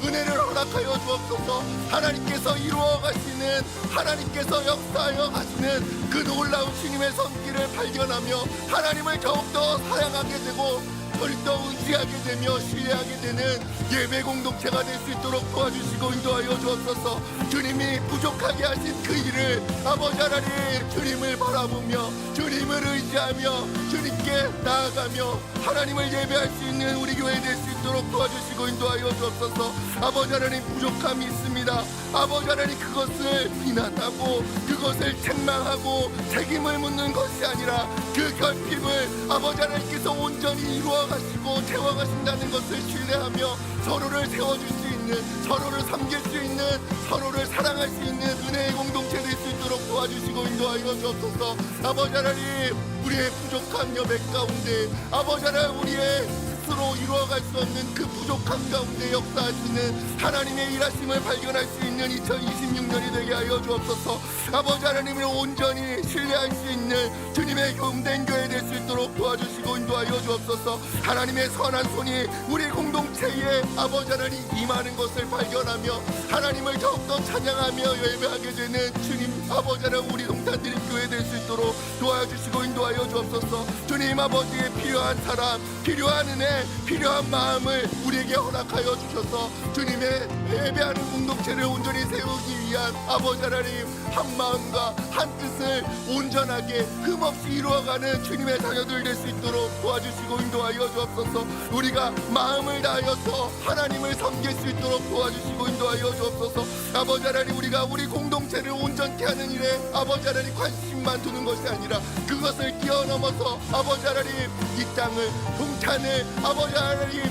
은혜를 허락하여 주옵소서. 하나님께서 이루어 가시는, 하나님께서 역사하여 가시는 그 놀라운 주님의 손길을 발견하며 하나님을 더욱더 사랑하게 되고 더욱더 의지하게 되며 신뢰하게 되는 예배 공동체가 될 수 있도록 도와주시고 인도하여 주옵소서. 주님이 부족하게 하신 그 일을 아버지 하나님, 주님을 바라보며 주님을 의지하며 주님께 나아가며 하나님을 예배할 수 있는 우리 교회 될 수 있도록 도와주시고 인도하여 주옵소서. 아버지 하나님, 부족함이 있습니다. 아버지 하나님, 그것을 비난하고 그것을 책망하고 책임을 묻는 것이 아니라 그 결핍을 아버지 하나님께서 온전히 이루어 가시고 채워 가신다는 것을 신뢰하며 서로를 세워줄 수 있는, 서로를 섬길 수 있는, 서로를 사랑할 수 있는 은혜의 공동체 될 수 있도록 도와주시고 인도하여 주옵소서. 아버지 하나님, 우리의 부족한 여백 가운데 아버지 하나님, 우리의 스스로 이루어갈 수 없는 그 부족함 가운데 역사하시는 하나님의 일하심을 발견할 수 있는 2026년이 되게 하여 주옵소서. 아버지 하나님을 온전히 신뢰할 수 있는 주님의 교훈된 교회 될 수 있도록 도와주시고 인도하여 주옵소서. 하나님의 선한 손이 우리 공동체에 아버지 하나님 임하는 것을 발견하며 하나님을 더욱더 찬양하며 예배하게 되는 주님 아버지 하나님 우리 동탄드림 교회 될 수 있도록 도와주시고 인도하여 주옵소서. 주님 아버지의 필요한 사람, 필요한 은혜, 필요한 마음을 우리에게 허락하여 주셔서 주님의 예배하는 공동체를 온전히 세우기 위한 아버지 하나님 한 마음과 한 뜻을 온전하게 흠없이 이루어가는 주님의 자녀들 될 수 있도록 도와주시고 인도하여 주옵소서. 우리가 마음을 다하여서 하나님을 섬길 수 있도록 도와주시고 인도하여 주옵소서. 아버지 하나님 우리가 우리 공동체를 온전케 하는 일에 아버지 하나님 관심만 두는 것이 아니라 그것을 뛰어넘어서 아버지 하나님 이 땅을 동탄을 아버지 하나님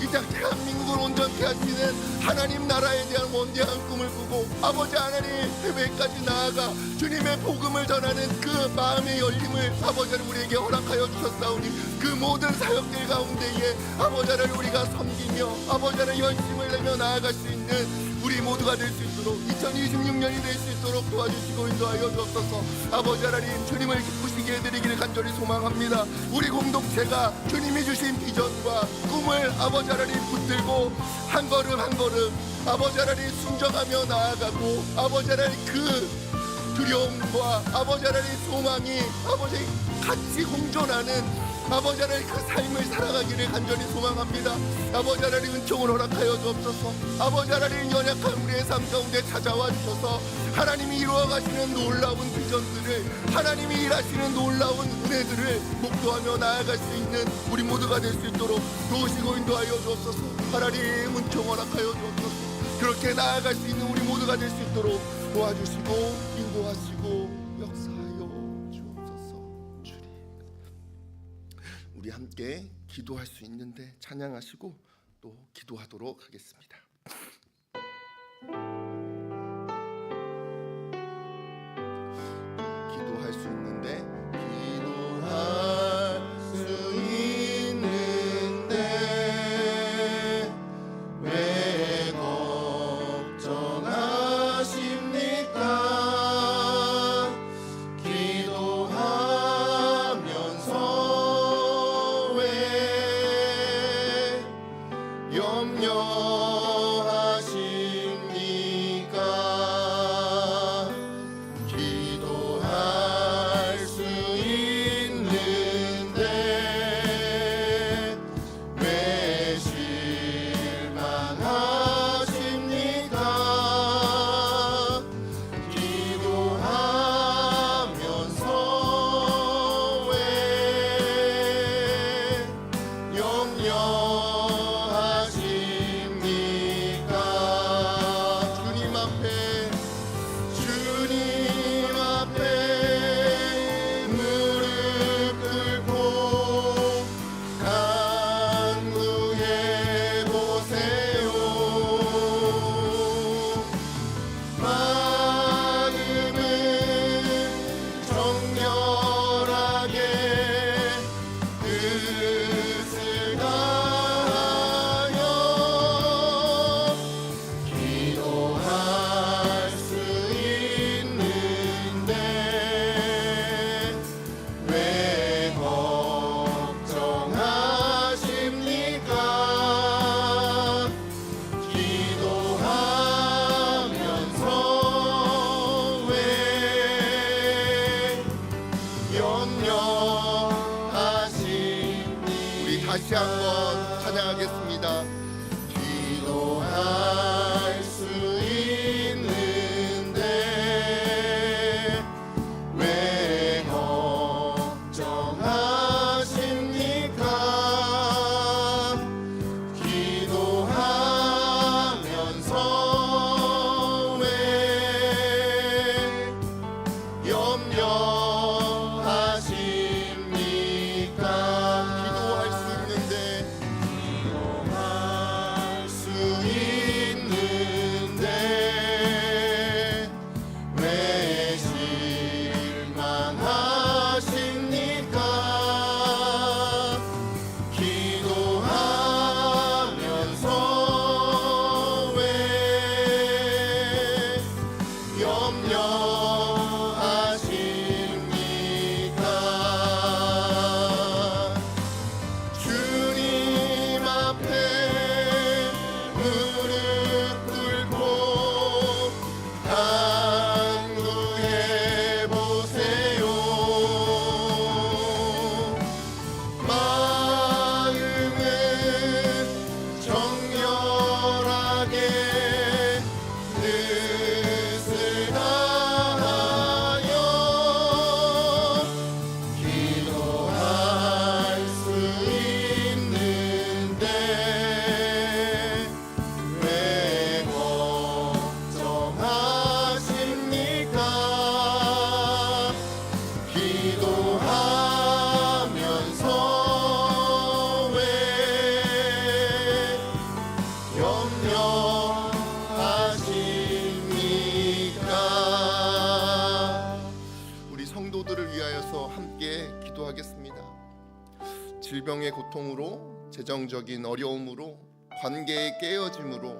이 땅 대한민국을 온전케 하시는 하나님 나라에 대한 원대한 꿈을 꾸고 아버지 하나님 해외까지 나아가 주님의 복음을 전하는 그 마음의 열림을 아버지 하나님 우리에게 허락하여 주셨사오니 그 모든 사역들 가운데에 아버지 하나님 우리가 섬기며 아버지 하나님 열심을 내며 나아갈 수 있는 우리 모두가 될 수 있도록 2026년이 될 수 있도록 도와주시고 인도하여 주옵소서. 아버지 하나님 주님을 기쁘시게 해드리기를 간절히 소망합니다. 우리 공동체가 주님이 주신 비전과 꿈을 아버지 하나님 붙들고 한 걸음 한 걸음 아버지 하나님 순정하며 나아가고 아버지 하나님 그 두려움과 아버지 하나님 소망이 아버지 같이 공존하는 아버지 하나님 그 삶을 살아가기를 간절히 소망합니다. 아버지 하나님 은총을 허락하여 주옵소서. 아버지 하나님 연약한 우리의 삶 가운데 찾아와 주셔서 하나님이 이루어가시는 놀라운 비전들을 하나님이 일하시는 놀라운 은혜들을 목도하며 나아갈 수 있는 우리 모두가 될 수 있도록 도우시고 인도하여 주옵소서. 하나님 은총 허락하여 주옵소서. 그렇게 나아갈 수 있는 우리 모두가 될 수 있도록 도와주시고 인도하시고 역사하여 주옵소서. 주님 우리 함께 기도할 수 있는데 찬양하시고 또 기도하도록 하겠습니다. 기도할 수 있는데 기도할 수 있는데 왜 걱정하십니까? 기도하면서 왜 염려하십니까? 기도할 수 있는데 왜 실망하십니까? 기도하면서 왜 염려하십니까? 주님 앞에 무릎 꿇고 간구해 보세요. 마음은 정결하게 뜻을 다하여 기도할 수 있는데 왜 걱정하십니까? 기도하면서 왜 염려하십니까? 우리 다시 한번 찬양하겠습니다. 기도할 수 있는데 왜 걱정하십니까? 기도하면서 왜 염려하십니까? 기도할 수 있는데 질병의 고통으로, 재정적인 어려움으로, 관계의 깨어짐으로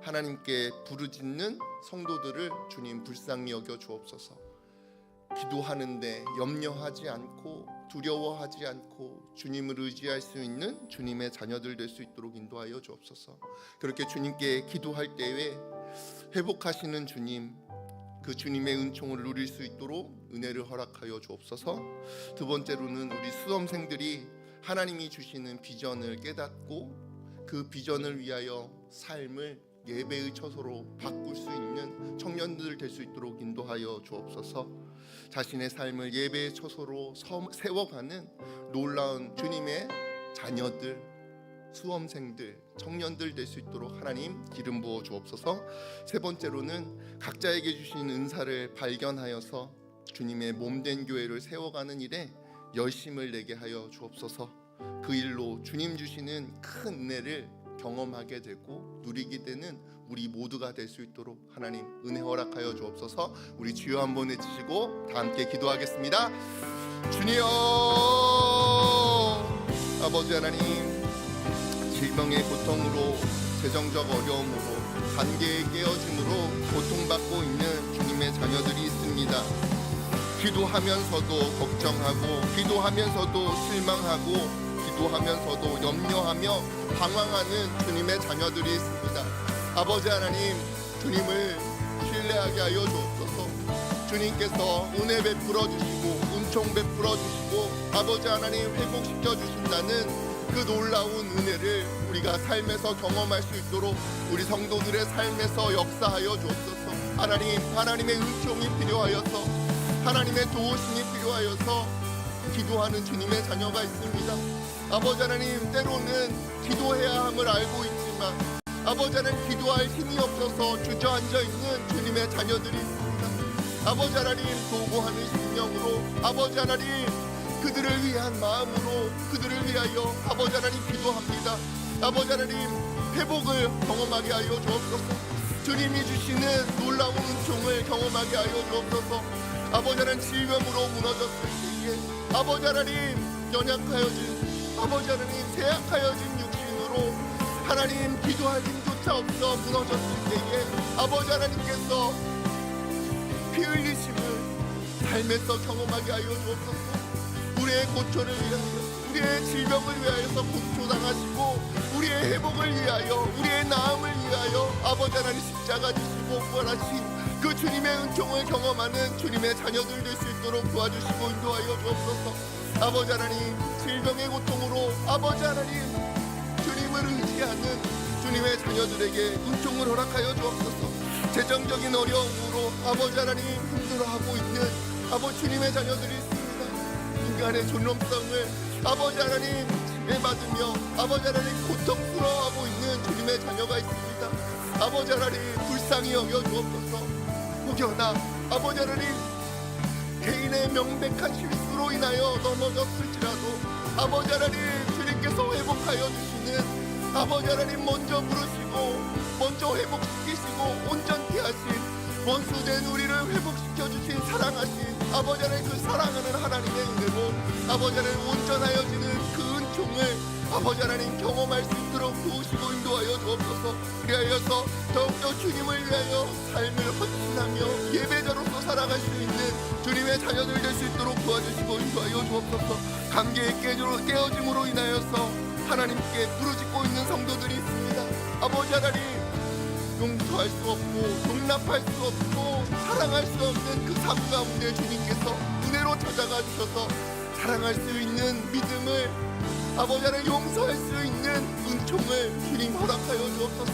하나님께 부르짖는 성도들을 주님 불쌍히 여겨 주옵소서. 기도하는데 염려하지 않고 두려워하지 않고 주님을 의지할 수 있는 주님의 자녀들 될 수 있도록 인도하여 주옵소서. 그렇게 주님께 기도할 때에 회복하시는 주님, 그 주님의 은총을 누릴 수 있도록 은혜를 허락하여 주옵소서. 두 번째로는 우리 수험생들이 하나님이 주시는 비전을 깨닫고 그 비전을 위하여 삶을 예배의 처소로 바꿀 수 있는 청년들 될 수 있도록 인도하여 주옵소서. 자신의 삶을 예배의 처소로 세워가는 놀라운 주님의 자녀들, 수험생들, 청년들 될 수 있도록 하나님 기름 부어 주옵소서. 세 번째로는 각자에게 주신 은사를 발견하여서 주님의 몸된 교회를 세워가는 일에 열심을 내게 하여 주옵소서. 그 일로 주님 주시는 큰 은혜를 경험하게 되고 누리게 되는 우리 모두가 될 수 있도록 하나님 은혜 허락하여 주옵소서. 우리 주여 한번 외치시고 다 함께 기도하겠습니다. 주님, 아버지 하나님, 질병의 고통으로, 재정적 어려움으로, 관계의 깨어짐으로 고통받고 있는 주님의 자녀들이 있습니다. 기도하면서도 걱정하고, 기도하면서도 실망하고, 기도하면서도 염려하며 방황하는 주님의 자녀들이 있습니다. 아버지 하나님, 주님을 신뢰하게 하여 주옵소서. 주님께서 은혜 베풀어 주시고 은총 베풀어 주시고 아버지 하나님 회복시켜 주신다는 그 놀라운 은혜를 우리가 삶에서 경험할 수 있도록 우리 성도들의 삶에서 역사하여 주옵소서. 하나님, 하나님의 은총이 필요하여서, 하나님의 도우심이 필요하여서 기도하는 주님의 자녀가 있습니다. 아버지 하나님, 때로는 기도해야 함을 알고 있지만 아버지 하나님, 기도할 힘이 없어서 주저앉아 있는 주님의 자녀들이 있습니다. 아버지 하나님, 도구하는 심령으로, 아버지 하나님, 그들을 위한 마음으로 그들을 위하여 아버지 하나님 기도합니다. 아버지 하나님, 회복을 경험하게 하여 주옵소서. 주님이 주시는 놀라운 은총을 경험하게 하여 주옵소서. 아버지 하나님, 질병으로 무너졌을 때에 아버지 하나님, 연약하여진 아버지 하나님, 쇠약하여진 육신으로 하나님 기도할 힘조차 없어 무너졌을 때에 아버지 하나님께서 피 흘리심을 삶에서 경험하게 하여 주옵소서. 우리의 고초를 위하여, 우리의 질병을 위하여서 고초당하시고 우리의 회복을 위하여, 우리의 나음을 위하여 아버지 하나님 십자가 지시고 부활하신 그 주님의 은총을 경험하는 주님의 자녀들 될 수 있도록 도와주시고 인도하여 주옵소서. 아버지 하나님, 질병의 고통으로 아버지 하나님 주님을 의지하는 주님의 자녀들에게 은총을 허락하여 주옵소서. 재정적인 어려움으로 아버지 하나님 힘들어하고 있는 아버지 주님의 자녀들이 있습니다. 인간의 존엄성을 아버지 하나님 지배받으며 아버지 하나님 고통스러워하고 있는 주님의 자녀가 있습니다. 아버지 하나님, 불쌍히 여겨 주옵소서. 혹여나 아버지 하나님 개인의 명백한 실수로 인하여 넘어졌을지라도 아버지 하나님, 주님께서 회복하여 주시는 아버지 하나님 먼저 부르시고 먼저 회복시키시고 온전케 하신 원수된 우리를 회복시켜 주신 사랑하신 아버지 하나님, 그 사랑하는 하나님의 은혜로 아버지 하나님 온전하여지는 그 은총을 아버지 하나님 경험할 수 있도록 도우시고 인도하여 주옵소서. 그리하여서 더욱더 주님을 위하여 삶을 헌신하며 예배자로서 살아갈 수 있는 주님의 자녀들 될 수 있도록 도와주시고 인도하여 주옵소서. 관계의 깨어짐으로 인하여서 하나님께 부르짖고 있는 성도들이 있습니다. 아버지 하나님, 용서할 수 없고 용납할 수 없고 사랑할 수 없는 그 삶 가운데 주님께서 은혜로 찾아가 주셔서 사랑할 수 있는 믿음을 아버지 하나님, 용서할 수 있는 은총을 주님 허락하여 주옵소서.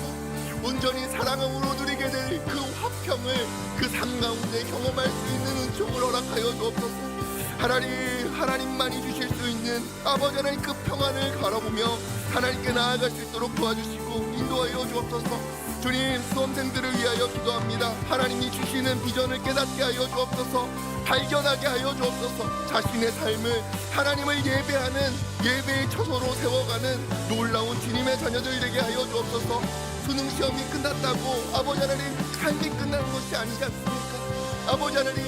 온전히 사랑함으로 누리게 될 그 화평을 그 삶 가운데 경험할 수 있는 은총을 허락하여 주옵소서. 하나님만이 주실 수 있는 아버지 하나님 그 평안을 바라보며 하나님께 나아갈 수 있도록 도와주시고 인도하여 주옵소서. 주님, 수험생들을 위하여 기도합니다. 하나님이 주시는 비전을 깨닫게 하여 주옵소서. 발견하게 하여 주옵소서. 자신의 삶을 하나님을 예배하는 예배의 처소로 세워가는 놀라운 주님의 자녀들 되게 하여 주옵소서. 수능 시험이 끝났다고 아버지 하나님 삶이 끝나는 것이 아니지 않습니까? 아버지 하나님,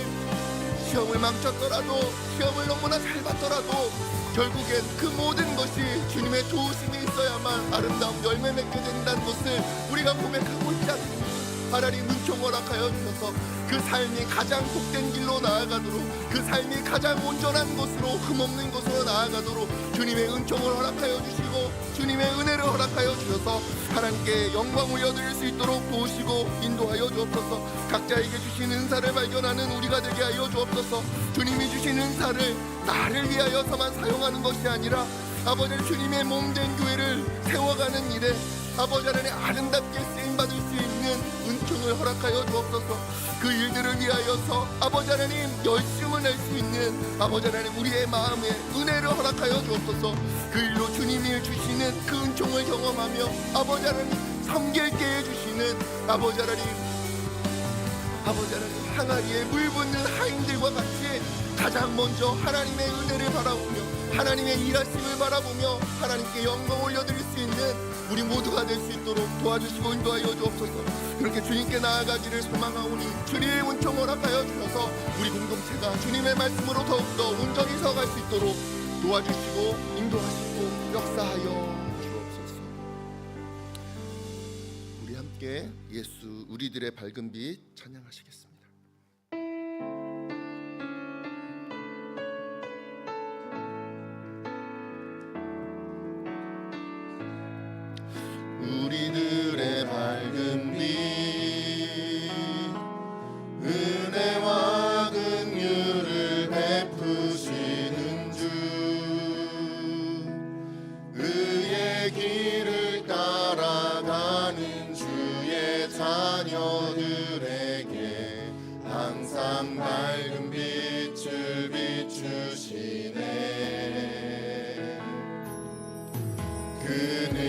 시험을 망쳤더라도, 시험을 너무나 잘 봤더라도 결국엔 그 모든 것이 주님의 도우심이 있어야만 아름다운 열매 맺게 된다는 것을 우리가 고백하고 있지 않습니까? 하나님 은총 허락하여 주셔서 그 삶이 가장 복된 길로 나아가도록, 그 삶이 가장 온전한 곳으로, 흠없는 곳으로 나아가도록 주님의 은총을 허락하여 주시고 주님의 은혜를 허락하여 주셔서 하나님께 영광 올려드릴 수 있도록 도우시고 인도하여 주옵소서. 각자에게 주신 은사를 발견하는 우리가 되게 하여 주옵소서. 주님이 주신 은사를 나를 위하여서만 사용하는 것이 아니라 아버지 주님의 몸된 교회를 세워가는 일에 아버지 하나님 아름답게 쓰임받을 수 있는 은총을 허락하여 주옵소서. 그 일들을 위하여서 아버지 하나님 열심을 낼 수 있는 아버지 하나님 우리의 마음에 은혜를 허락하여 주옵소서. 그 일로 주님이 주시는 그 은총을 경험하며 아버지 하나님 섬길 때 해주시는 아버지 하나님 항아리에 물 붓는 하인들과 같이 가장 먼저 하나님의 은혜를 바라보며 하나님의 일하심을 바라보며 하나님께 영광 올려드릴 수 있는 우리 모두가 될 수 있도록 도와주시고 인도하여 주옵소서. 그렇게 주님께 나아가기를 소망하오니 주님의 은총 허락하여 주셔서 우리 공동체가 주님의 말씀으로 더욱더 온전히 서갈 수 있도록 도와주시고 인도하시고 역사하여 주옵소서. 우리 함께 예수 우리들의 밝은 빛 찬양하시겠습니다. 우리들의 밝은 빛 은혜와 긍휼을 베푸시는 주 의의 길을 따라가는 주의 자녀들에게 항상 밝은 빛을 비추시네. 그는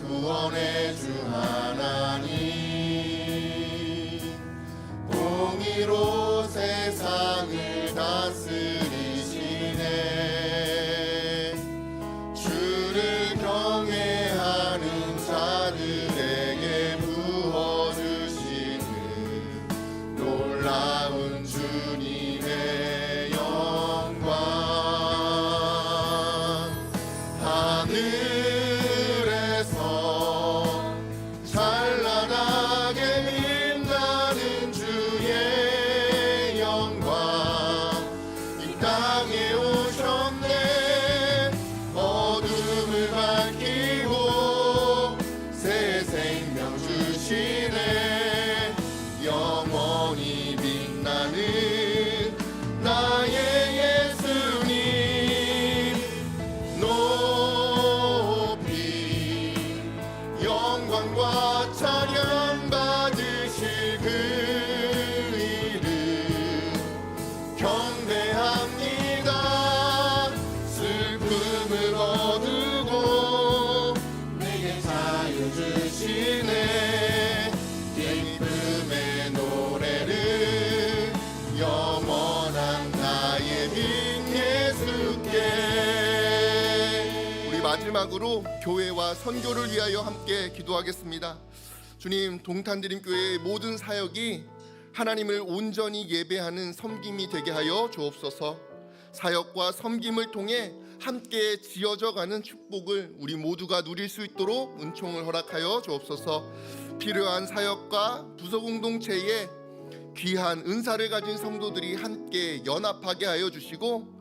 구원의 주 하나님 공의로 세상을 다스리시네. 주를 경외하는 자들에게 부어주시는 놀라운 주님의 영광. 하늘 영광과 찬양 받으실 그 이름 경배합니다. 슬픔을 거두고 내게 자유 주시네. 기쁨의 노래를 영원한 나의 빈 예수께. 우리 마지막으로 교회와 선교를 위하여 함께 기도하겠습니다. 주님, 동탄드림교회의 모든 사역이 하나님을 온전히 예배하는 섬김이 되게 하여 주옵소서. 사역과 섬김을 통해 함께 지어져가는 축복을 우리 모두가 누릴 수 있도록 은총을 허락하여 주옵소서. 필요한 사역과 부서공동체에 귀한 은사를 가진 성도들이 함께 연합하게 하여 주시고,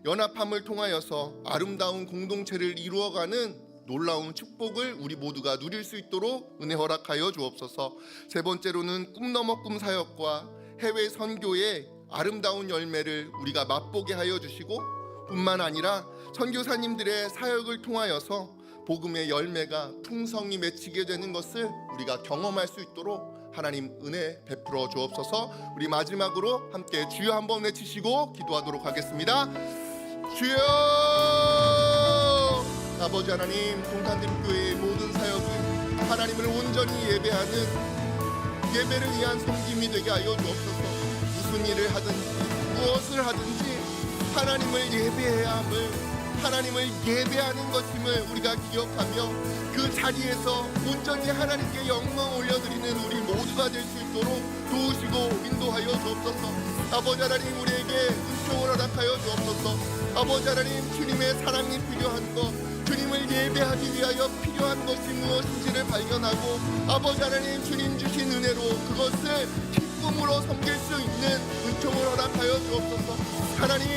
연합함을 통하여서 아름다운 공동체를 이루어가는 놀라운 축복을 우리 모두가 누릴 수 있도록 은혜 허락하여 주옵소서. 세 번째로는 꿈 넘어 꿈 사역과 해외 선교의 아름다운 열매를 우리가 맛보게 하여 주시고, 뿐만 아니라 선교사님들의 사역을 통하여서 복음의 열매가 풍성히 맺히게 되는 것을 우리가 경험할 수 있도록 하나님 은혜 베풀어 주옵소서. 우리 마지막으로 함께 주여 한번 외치시고 기도하도록 하겠습니다. 주여! 아버지 하나님, 동탄드림교회의 모든 사역은 하나님을 온전히 예배하는 예배를 위한 섬김이 되게 하여 주옵소서. 무슨 일을 하든지 무엇을 하든지 하나님을 예배해야 함을, 하나님을 예배하는 것임을 우리가 기억하며 그 자리에서 온전히 하나님께 영광 올려드리는 우리 모두가 될 수 있도록 도우시고 인도하여 주옵소서. 아버지 하나님, 우리에게 은총을 허락하여 주옵소서. 아버지 하나님, 주님의 사랑이 필요한 것, 주님을 예배하기 위하여 필요한 것이 무엇인지를 발견하고 아버지 하나님, 주님 주신 은혜로 그것을 기쁨으로 섬길 수 있는 은총을 허락하여 주옵소서. 하나님,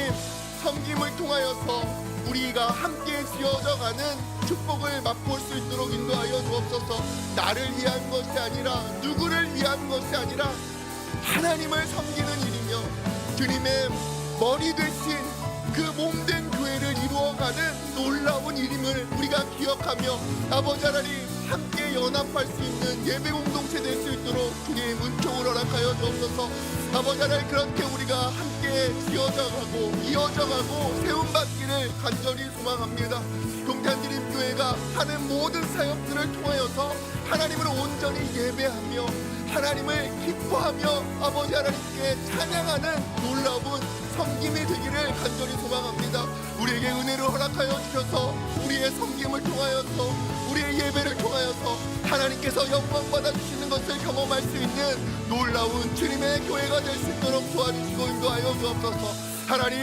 섬김을 통하여서 우리가 함께 지어져가는 축복을 맛볼 수 있도록 인도하여 주옵소서. 나를 위한 것이 아니라, 누구를 위한 것이 아니라 하나님을 섬기는 일이며 주님의 머리 되신 그 몸된 교회를 이루어가는 놀라운 일임을 우리가 기억하며 아버지 하나님, 함께 연합할 수 있는 예배 공동체 될 수 있도록 주님 은총을 허락하여 주옵소서. 아버지 하나님, 그렇게 우리가 함께 지어져가고 이어져가고 세움받기를 간절히 소망합니다. 동탄드림교회가 하는 모든 사역들을 통하여서 하나님을 온전히 예배하며 하나님을 기뻐하며 아버지 하나님께 찬양하는 놀라운 섬김이 되기를 간절히 소망합니다. 우리에게 은혜를 허락하여 주셔서 우리의 섬김을 통하여서 우리의 예배를 통하여서 하나님께서 영광 받아주시는 것을 경험할 수 있는 놀라운 주님의 교회가 될 수 있도록 도와주시고 인도하여 주옵소서. 하나님,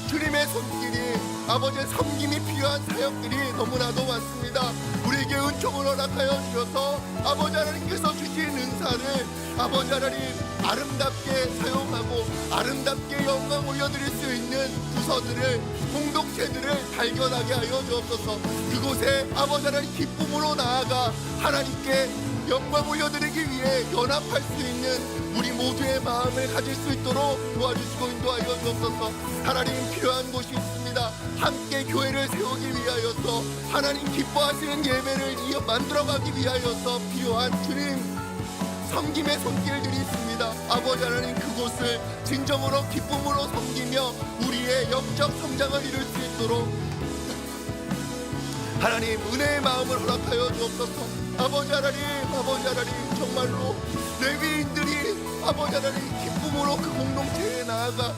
주님의 손길이 아버지의 섬김이 필요한 사역들이 너무나도 많습니다. 우리에게 은총을 허락하여 주셔서 아버지 하나님께서 주신 은사를 아버지 하나님 아름답게 사용하고 아름답게 영광 올려드릴 수 있는 부서들을, 공동체들을 발견하게 하여 주옵소서. 그곳에 아버지 하나님 기쁨으로 나아가 하나님께 영광 올려드리기 위해 연합할 수 있는 우리 모두의 마음을 가질 수 있도록 도와주시고 인도하여 주옵소서. 하나님, 필요한 곳이 있습니다. 함께 교회를 세우기 위하여서 하나님 기뻐하시는 예배를 만들어가기 위하여서 필요한 주님 섬김의 손길들이 있습니다. 아버지 하나님, 그곳을 진정으로 기쁨으로 섬기며 우리의 영적 성장을 이룰 수 있도록 하나님 은혜의 마음을 허락하여 주옵소서. 아버지 하나님, 아버지 하나님, 정말로 레위인들이 아버지 하나님 기쁨으로 그 공동체에 나아가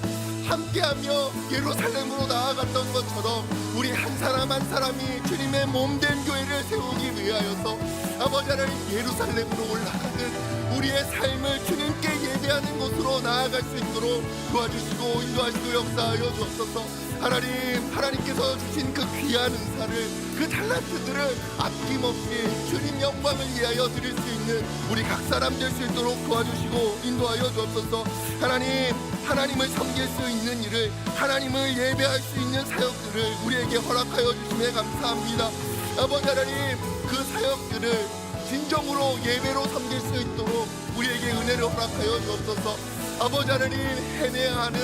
함께하며 예루살렘으로 나아갔던 것처럼 우리 한 사람 한 사람이 주님의 몸된 교회를 세우기 위하여서 아버지 하나님 예루살렘으로 올라가는 우리의 삶을 주님께 예배하는 곳으로 나아갈 수 있도록 도와주시고 인도하시고 역사하여 주옵소서. 하나님, 하나님께서 주신 그 귀한 은사를, 그 talent들을 아낌없이 주님 영광을 위하여 드릴 수 있는 우리 각 사람 될 수 있도록 도와주시고 인도하여 주옵소서. 하나님, 하나님을 섬길 수 있는 일을, 하나님을 예배할 수 있는 사역들을 우리에게 허락하여 주심에 감사합니다. 아버지 하나님, 그 사역들을 진정으로 예배로 섬길 수 있도록 우리에게 은혜를 허락하여 주옵소서. 아버지 하나님, 해내야 하는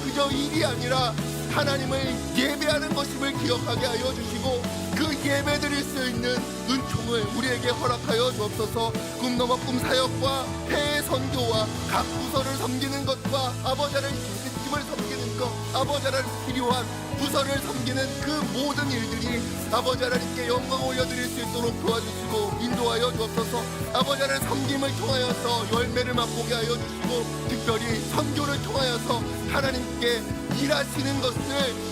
그저 일이 아니라 하나님을 예배하는 것임을 기억하게 하여 주시고 그 예배 드릴 수 있는 은총을 우리에게 허락하여 주옵소서. 꿈 넘어 꿈 사역과 해외 선교와 각 부서를 섬기는 것과 아버지 하나님 팀을 섬기는 것, 아버지 하나님 필요한 부서를 섬기는 그 모든 일들이 아버지 하나님께 영광 올려드릴 수 있도록 도와주시고 인도하여 주옵소서. 아버지 하나님 섬김을 통하여서 열매를 맛보게 하여 주시고 특별히 선교를 통하여서 하나님께 일하시는 것을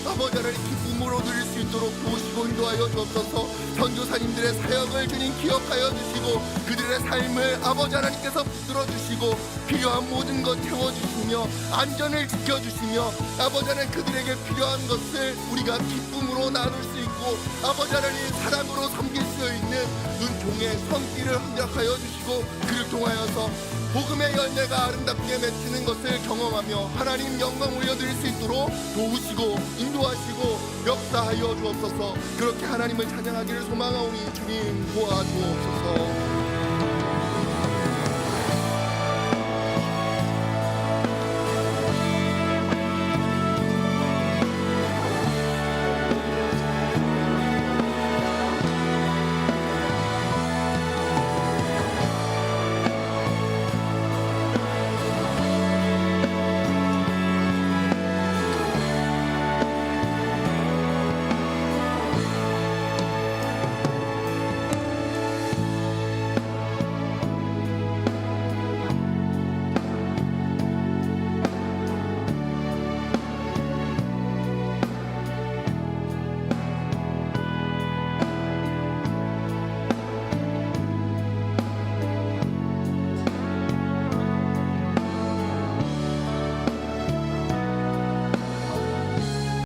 아버지 하나님 기쁨으로 누릴 수 있도록 도우시고 인도하여 주옵소서. 선교사님들의 사역을 주님 기억하여 주시고 그들의 삶을 아버지 하나님께서 붙들어 주시고 필요한 모든 것 채워주시며 안전을 지켜주시며 아버지 하나님 그들에게 필요한 것을 우리가 기쁨으로 나눌 수 있고 아버지 하나님 사랑으로 섬길 수 있는 은총의 손길을 허락하여 주시고 그를 통하여서 복음의 열매가 아름답게 맺히는 것을 경험하며 하나님 영광 올려드릴 수 있도록 도우시고 인도하시고 역사하여 주옵소서. 그렇게 하나님을 찬양하기를 소망하오니 주님 도와주옵소서.